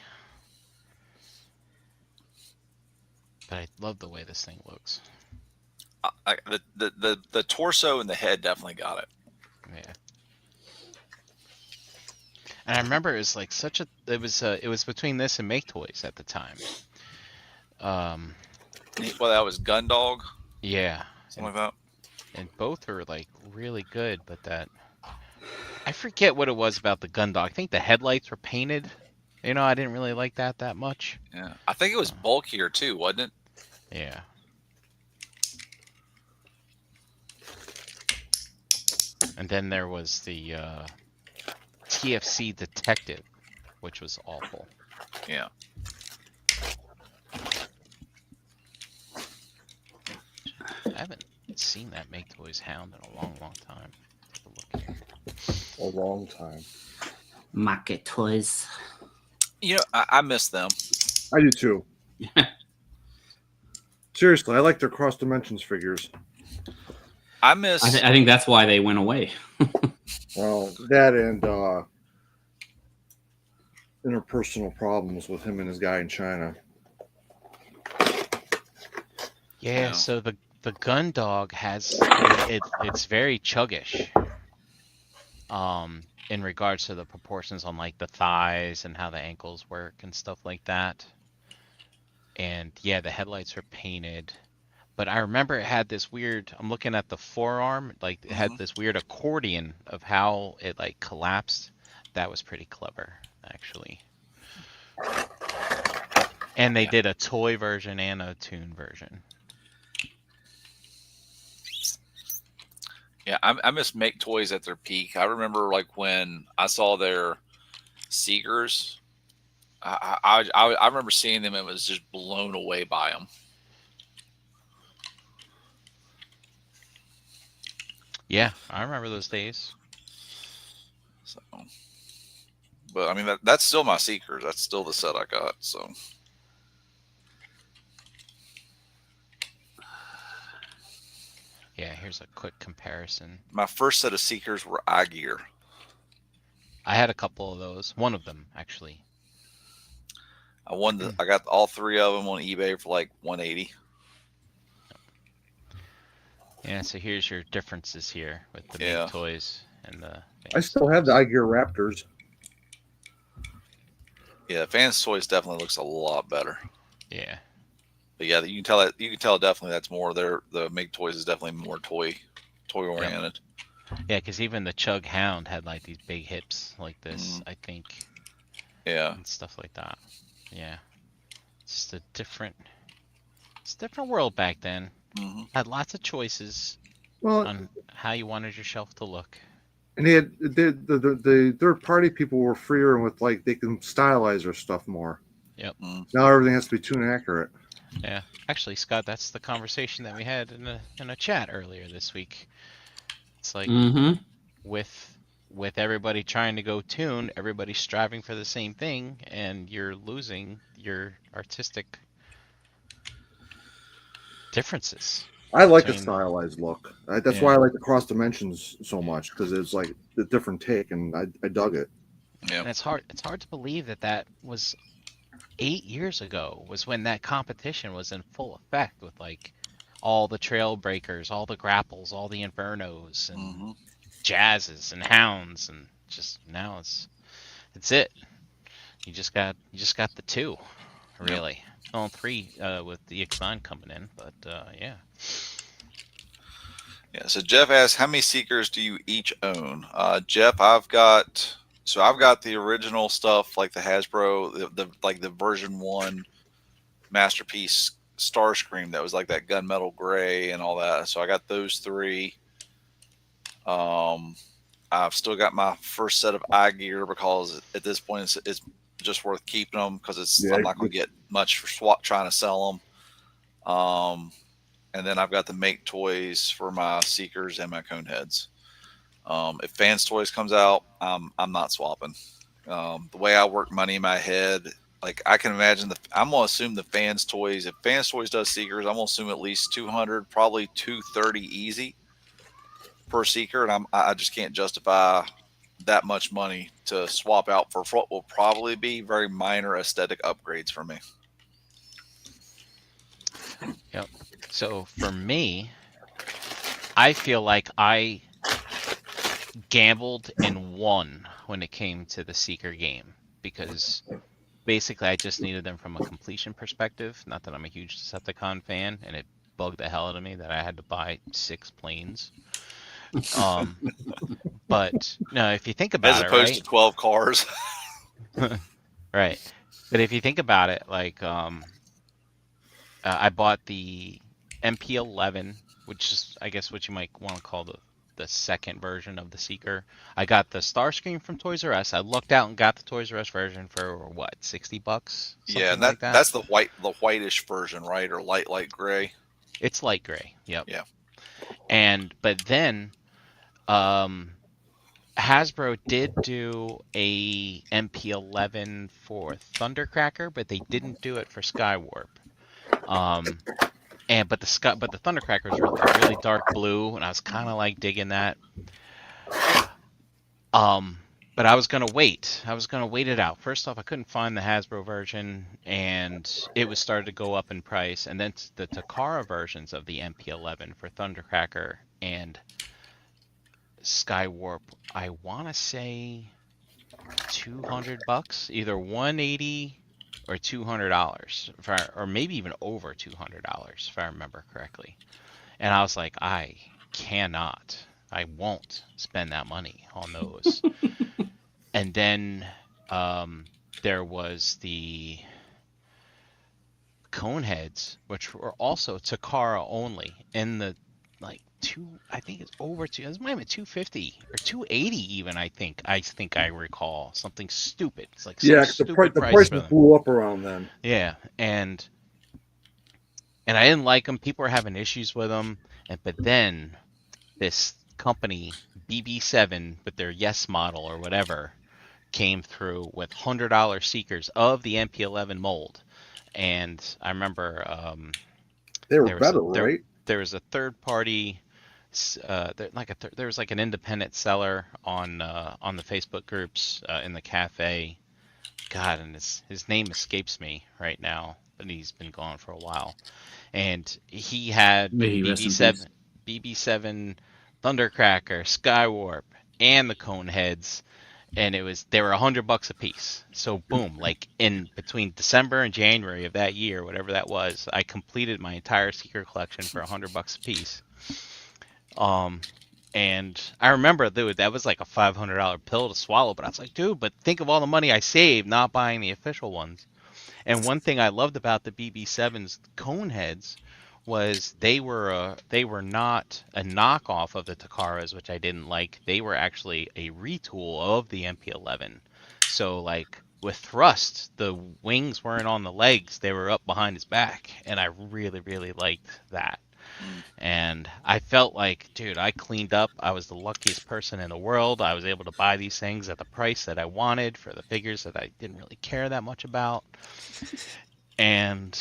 Speaker 5: but I love the way this thing looks.
Speaker 1: The torso and the head definitely got it.
Speaker 5: Yeah. And I remember it was like it was between this and Make Toys at the time.
Speaker 1: Well, that was Gundog.
Speaker 5: Yeah.
Speaker 1: Something like that.
Speaker 5: And both are like really good, but I forget what it was about the Gundog. I think the headlights were painted. I didn't really like that much.
Speaker 1: Yeah. I think it was bulkier too, wasn't it?
Speaker 5: Yeah. And then there was the TFC Detective, which was awful.
Speaker 1: Yeah.
Speaker 5: I haven't seen that Make Toys Hound in a long, long time. Take a look here.
Speaker 3: A long time.
Speaker 4: Market Toys.
Speaker 1: I miss them.
Speaker 3: I do too. Seriously, I like their cross dimensions figures.
Speaker 1: I miss.
Speaker 4: I think that's why they went away.
Speaker 3: Well, that and interpersonal problems with him and his guy in China.
Speaker 5: Yeah,
Speaker 1: Yeah.
Speaker 5: so the gun dog it's very chuggish. In regards to the proportions on like the thighs and how the ankles work and stuff like that. And yeah, the headlights are painted. But I remember it had this weird, I'm looking at the forearm, like it had
Speaker 1: Mhm.
Speaker 5: this weird accordion of how it like collapsed. That was pretty clever, actually. And they
Speaker 1: Yeah.
Speaker 5: did a toy version and a tune version.
Speaker 1: Yeah, I miss Make Toys at their peak. I remember like when I saw their Seekers. I remember seeing them and was just blown away by them.
Speaker 5: Yeah, I remember those days.
Speaker 1: So, but I mean that's still my Seekers. That's still the set I got. So
Speaker 5: Yeah, here's a quick comparison.
Speaker 1: my first set of Seekers were eye gear.
Speaker 5: I had a couple of those. One of them, actually.
Speaker 1: I got all three of them on eBay for like 180.
Speaker 5: Yeah, so here's your differences here with the
Speaker 1: Yeah.
Speaker 5: Make Toys and the.
Speaker 3: I still have the iGear Raptors.
Speaker 1: Yeah, Fans Toys definitely looks a lot better.
Speaker 5: Yeah.
Speaker 1: But yeah, you can tell definitely that's more the Make Toys is definitely more toy oriented.
Speaker 5: Yeah, because even the Chug Hound had like these big hips like this, I think,
Speaker 1: Yeah.
Speaker 5: and stuff like that. Yeah, it's just it's a different world back then.
Speaker 1: Hmm.
Speaker 5: Had lots of choices
Speaker 3: Well,
Speaker 5: on how you wanted your shelf to look.
Speaker 3: and they had the third party people were freer with like they can stylize their stuff more.
Speaker 1: Mm.
Speaker 3: Now everything has to be tune accurate.
Speaker 5: Yeah, actually, Scott, that's the conversation that we had in a chat earlier this week. It's like
Speaker 4: Mm-hmm.
Speaker 5: with everybody trying to go tune, everybody's striving for the same thing, and you're losing your artistic differences.
Speaker 3: I like a
Speaker 5: between-
Speaker 3: stylized look. That's
Speaker 5: Yeah.
Speaker 3: why I like the cross dimensions so much because it's like a different take, and I dug it.
Speaker 1: Yeah.
Speaker 5: And it's hard to believe that was 8 years ago was when that competition was in full effect with like all the trail breakers, all the grapples, all the infernos and
Speaker 1: Hmm.
Speaker 5: jazzes and hounds, and just now it's it. You just got the two, really. Well, three with the X9 coming in, but yeah.
Speaker 1: Yeah. So Jeff asks, how many Seekers do you each own? Jeff, I've got the original stuff like the Hasbro, the like the version 1 masterpiece Starscream that was like that gunmetal gray and all that. So I got those 3. I've still got my first set of eye gear because at this point it's just worth keeping them because I'm not going to get much for trying to sell them. And then I've got the Make Toys for my Seekers and my Coneheads. If Fans Toys comes out, I'm not swapping. The way I work money in my head, like I can imagine I'm gonna assume the Fans Toys. If Fans Toys does Seekers, I'm gonna assume at least 200, probably 230 easy per Seeker, and I just can't justify that much money to swap out for what will probably be very minor aesthetic upgrades for me.
Speaker 5: Yep. So for me, I feel like I gambled and won when it came to the Seeker game because basically I just needed them from a completion perspective. Not that I'm a huge Decepticon fan, and it bugged the hell out of me that I had to buy 6 planes. But no, if you think about
Speaker 1: As
Speaker 5: it,
Speaker 1: opposed
Speaker 5: right?
Speaker 1: to 12 cars.
Speaker 5: Right. But if you think about it, like I bought the MP11, which is I guess what you might want to call the second version of the Seeker. I got the Starscream from Toys R Us. I looked out and got the Toys R Us version for what, $60?
Speaker 1: Yeah, and
Speaker 5: like that.
Speaker 1: that's the whitish version, right? Or light gray.
Speaker 5: It's light gray. Yep.
Speaker 1: Yeah.
Speaker 5: But then Hasbro did do a MP11 for Thundercracker, but they didn't do it for Skywarp. But the Thundercrackers were like really dark blue, and I was kind of like digging that. but I was gonna wait. I was gonna wait it out. First off, I couldn't find the Hasbro version, and it was started to go up in price. And then the Takara versions of the MP11 for Thundercracker and Skywarp, I want to say $200, either 180 or $200, or maybe even over $200 if I remember correctly. And I was like, I cannot, I won't spend that money on those. And then there was the Coneheads, which were also Takara only, in the like I think it's over two. It might have been 250 or 280 even. I think I recall something stupid. It's like some stupid
Speaker 3: the
Speaker 5: price
Speaker 3: prices
Speaker 5: for them.
Speaker 3: blew up around then.
Speaker 5: Yeah, and I didn't like them. People were having issues with them, but then this company BB7 with their Yes model or whatever came through with $100 seekers of the MP11 mold, and I remember
Speaker 3: They were better, right?
Speaker 5: There was a third party, there was like an independent seller on the Facebook groups in the cafe. God, and his name escapes me right now, but he's been gone for a while. And he had
Speaker 2: May he rest in peace.
Speaker 5: BB7, Thundercracker, Skywarp, and the Coneheads, and they were $100 a piece. So boom, like in between December and January of that year, whatever that was, I completed my entire Seeker collection for $100 a piece. And I remember, dude, that was like a $500 pill to swallow. But I was like, dude, but think of all the money I saved not buying the official ones. And one thing I loved about the BB7's Coneheads was they were not a knockoff of the Takaras, which I didn't like. They were actually a retool of the MP11. So like with thrust, the wings weren't on the legs; they were up behind his back, and I really, really liked that. And I felt like, dude, I cleaned up. I was the luckiest person in the world. I was able to buy these things at the price that I wanted for the figures that I didn't really care that much about. And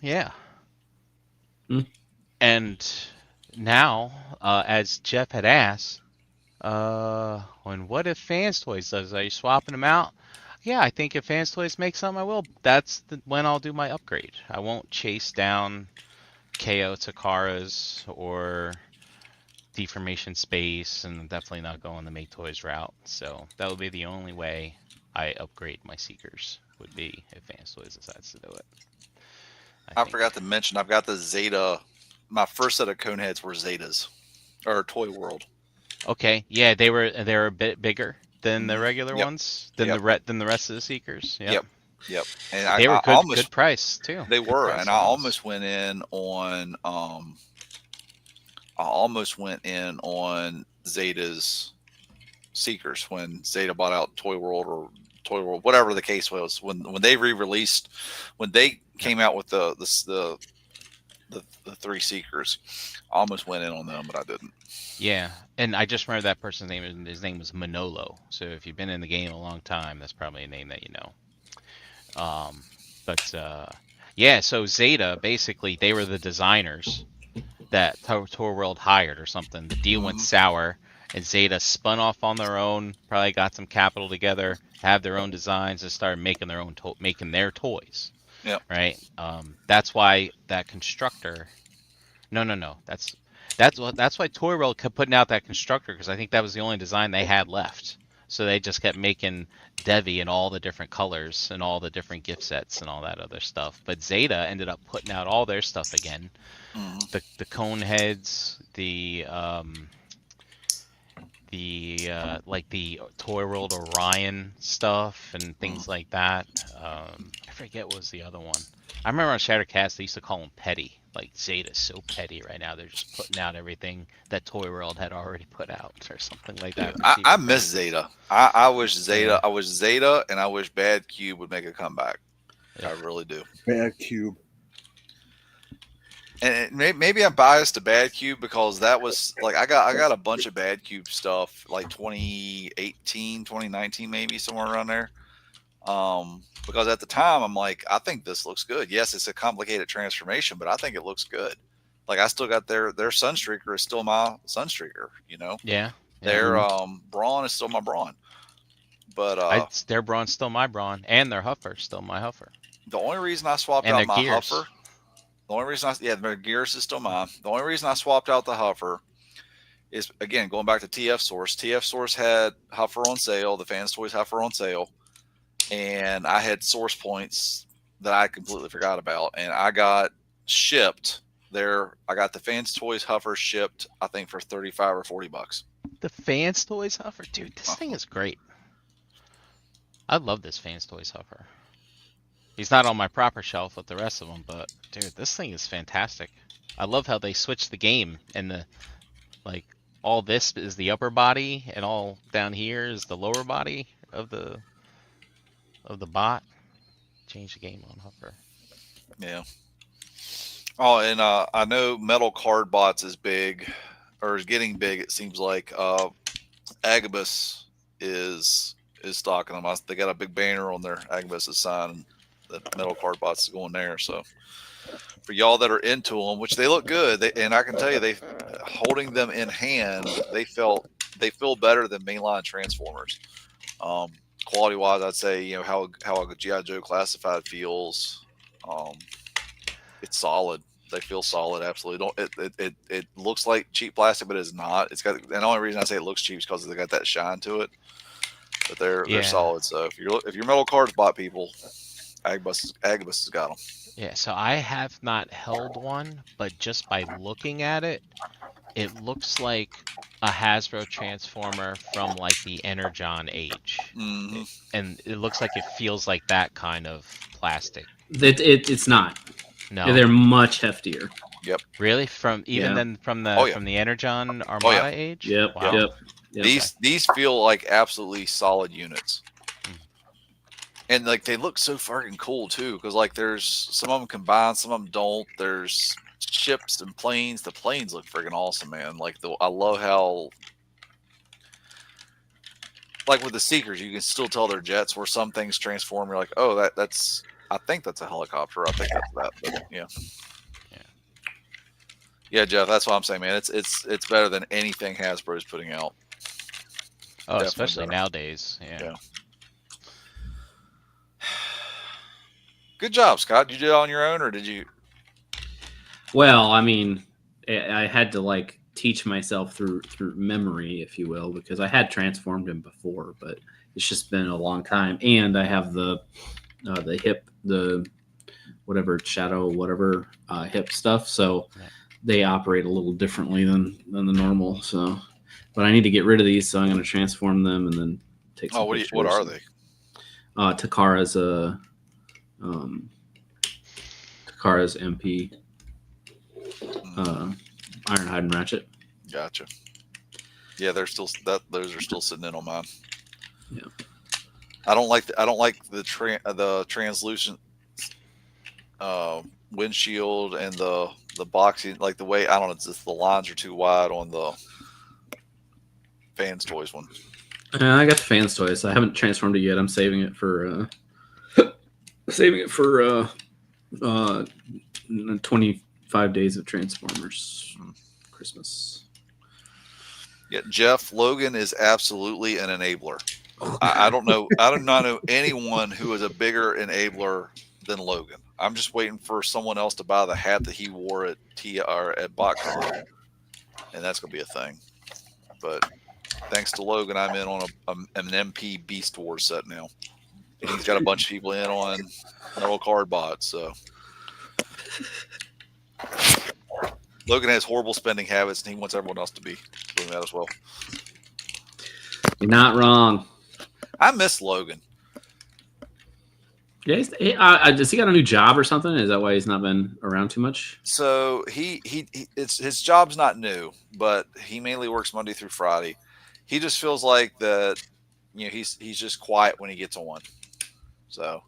Speaker 5: yeah. And now, as Jeff had asked, when what if Fans Toys does? Are you swapping them out? Yeah, I think if Fans Toys make some, I will. That's when I'll do my upgrade. I won't chase down KO Takaras or Deformation Space, and definitely not go on the Make Toys route. So that would be the only way I upgrade my Seekers, would be if Fans Toys decides to do it.
Speaker 1: I forgot to mention, I've got the Zeta. My first set of Coneheads were Zetas, or Toy World.
Speaker 5: Okay, yeah, they were a bit bigger than the regular ones, than the rest of the Seekers. Yep.
Speaker 1: And
Speaker 5: they were good price too.
Speaker 1: They were, and I almost went in on Zeta's Seekers when Zeta bought out Toy World, whatever the case was. When they re-released, when they came out with the three Seekers, I almost went in on them, but I didn't.
Speaker 5: Yeah, and I just remember that person's name. His name was Manolo. So if you've been in the game a long time, that's probably a name that you know. Yeah, so Zeta, basically, they were the designers that Tour World hired or something. The deal went sour, and Zeta spun off on their own, probably got some capital together, have their own designs, and started making their toys.
Speaker 1: Yeah.
Speaker 5: Right? That's why that constructor... No. That's why Toy World kept putting out that constructor, because I think that was the only design they had left. So they just kept making Devi in all the different colors and all the different gift sets and all that other stuff. But Zeta ended up putting out all their stuff again. The Coneheads, the Toy World Orion stuff and things like that. I forget what was the other one. I remember on Shattercast they used to call them petty. Like, Zeta's so petty right now. They're just putting out everything that Toy World had already put out or something like that.
Speaker 1: I miss Zeta. I wish Zeta. I wish Zeta, and I wish Bad Cube would make a comeback. Yeah. I really do.
Speaker 3: Bad Cube.
Speaker 1: And maybe I'm biased to Bad Cube because that was like I got a bunch of Bad Cube stuff like 2018, 2019, maybe somewhere around there. Because at the time I'm like, I think this looks good. Yes, it's a complicated transformation, but I think it looks good. Like, I still got their Sunstreaker is still my Sunstreaker, you know?
Speaker 5: Yeah.
Speaker 1: Their Brawn is still my Brawn. But
Speaker 5: Their brawn's still my brawn, and their huffer's still my huffer,
Speaker 1: the only reason I swapped
Speaker 5: and
Speaker 1: out
Speaker 5: their
Speaker 1: my
Speaker 5: gears.
Speaker 1: huffer, their gears is still mine. The only reason I swapped out the huffer is, again, going back to TF Source. TF Source had huffer on sale, the Fans Toys huffer on sale, and I had source points that I completely forgot about, and I got shipped there. I got the Fans Toys huffer shipped, I think, for $35 or $40.
Speaker 5: The Fans Toys huffer, dude, this thing is great. I love this Fans Toys huffer. He's not on my proper shelf with the rest of them, but dude, this thing is fantastic. I love how they switched the game, and all this is the upper body, and all down here is the lower body of the bot. Change the game on huffer.
Speaker 1: Yeah. Oh, and I know Metal Card Bots is big, or is getting big. It seems like Agabus is stocking them. They got a big banner on their Agabus sign that Metal Card Bots is going there. So for y'all that are into them, which they look good, and I can tell you, they holding them in hand, they feel better than mainline Transformers. Quality wise, I'd say, how a GI Joe Classified feels. It's solid. They feel solid. Absolutely. It looks like cheap plastic, but it's not. It's got, and the only reason I say it looks cheap is because they got that shine to it. But they're solid. So if you're Metal Cards Bot people, Agabus has got them.
Speaker 5: Yeah, so I have not held one, but just by looking at it, it looks like a Hasbro Transformer from like the Energon age.
Speaker 1: Mm-hmm.
Speaker 5: And it looks like it feels like that kind of plastic.
Speaker 4: It's not.
Speaker 5: No,
Speaker 4: They're much heftier.
Speaker 5: really, from the from the Energon Armada age.
Speaker 4: Yep.
Speaker 5: Wow.
Speaker 4: Yep.
Speaker 1: These feel like absolutely solid units. And like they look so fucking cool too, because like there's some of them combined, some of them don't. There's ships and planes. The planes look freaking awesome, man. Like I love how, like with the Seekers, you can still tell they're jets. Where some things transform, you're like, oh, that's. I think that's a helicopter. I think that's that. But yeah, Jeff. That's what I'm saying, man. It's better than anything Hasbro's putting out.
Speaker 5: Oh,
Speaker 1: Definitely
Speaker 5: especially
Speaker 1: better.
Speaker 5: nowadays. Yeah.
Speaker 1: Good job, Scott. Did you do it on your own, or did you?
Speaker 4: Well, I mean, I had to like teach myself through memory, if you will, because I had transformed him before, but it's just been a long time. And I have the hip, the whatever shadow, whatever hip stuff. So they operate a little differently than the normal. So, but I need to get rid of these, so I'm going to transform them and then take some pictures.
Speaker 1: What are they?
Speaker 4: Takara's Takara's MP Ironhide and Ratchet.
Speaker 1: Gotcha. Yeah, those are still sitting in on mine.
Speaker 4: Yeah.
Speaker 1: I don't like the translucent windshield and the boxing, like the way, I don't know, it's just the lines are too wide on the Fans Toys one.
Speaker 4: I got the Fans Toys. I haven't transformed it yet. I'm saving it for 25 days of Transformers Christmas.
Speaker 1: Yeah, Jeff, Logan is absolutely an enabler. I don't know. I do not know anyone who is a bigger enabler than Logan. I'm just waiting for someone else to buy the hat that he wore at BotCon, and that's gonna be a thing. But thanks to Logan, I'm in on an MP Beast Wars set now, and he's got a bunch of people in on Metal Card Bots. So Logan has horrible spending habits, and he wants everyone else to be doing that as well.
Speaker 4: You're not wrong.
Speaker 1: I miss Logan.
Speaker 4: Yeah, does he got a new job or something? Is that why he's not been around too much?
Speaker 1: So his job's not new, but he mainly works Monday through Friday. He just feels like that, he's just quiet when he gets on. So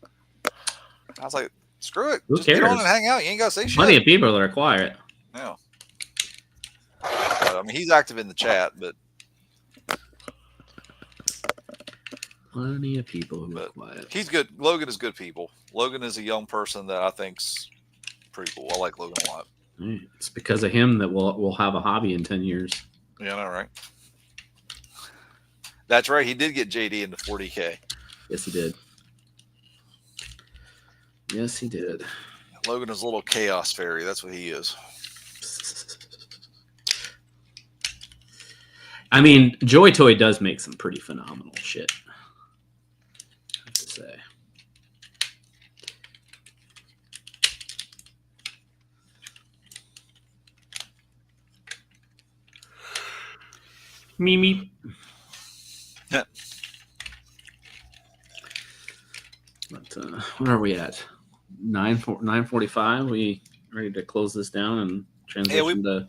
Speaker 1: I was like, screw it.
Speaker 4: Who
Speaker 1: Just
Speaker 4: cares?
Speaker 1: get on and hang out. You ain't got to say shit.
Speaker 4: Plenty of people that are quiet.
Speaker 1: Yeah. I mean, he's active in the chat, but
Speaker 4: Plenty of people who are quiet.
Speaker 1: he's good. Logan is good people. Logan is a young person that I think's pretty cool. I like Logan a lot.
Speaker 4: It's because of him that we'll have a hobby in 10 years.
Speaker 1: Yeah, I know, right? That's right. He did get JD into 40K.
Speaker 4: Yes, he did. Yes, he did.
Speaker 1: Logan is a little chaos fairy. That's what he is.
Speaker 4: I mean, Joy Toy does make some pretty phenomenal shit. I have to say. Mimi.
Speaker 1: Yeah.
Speaker 4: But what are we at? 9:45. We ready to close this down and transition to.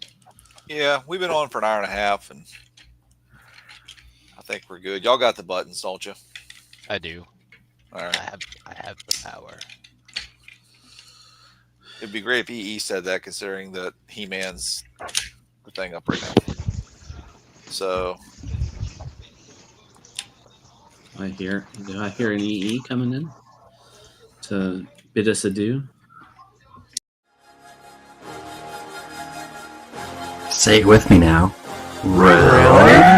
Speaker 1: Yeah, we've been on for an hour and a half, and I think we're good. Y'all got the buttons, don't you?
Speaker 5: I do.
Speaker 1: All right.
Speaker 5: I have the power.
Speaker 1: It'd be great if EE said that, considering that He-Man's the thing up right now. So
Speaker 4: Do I hear an EE coming in to bid us adieu?
Speaker 6: Say it with me now. Round.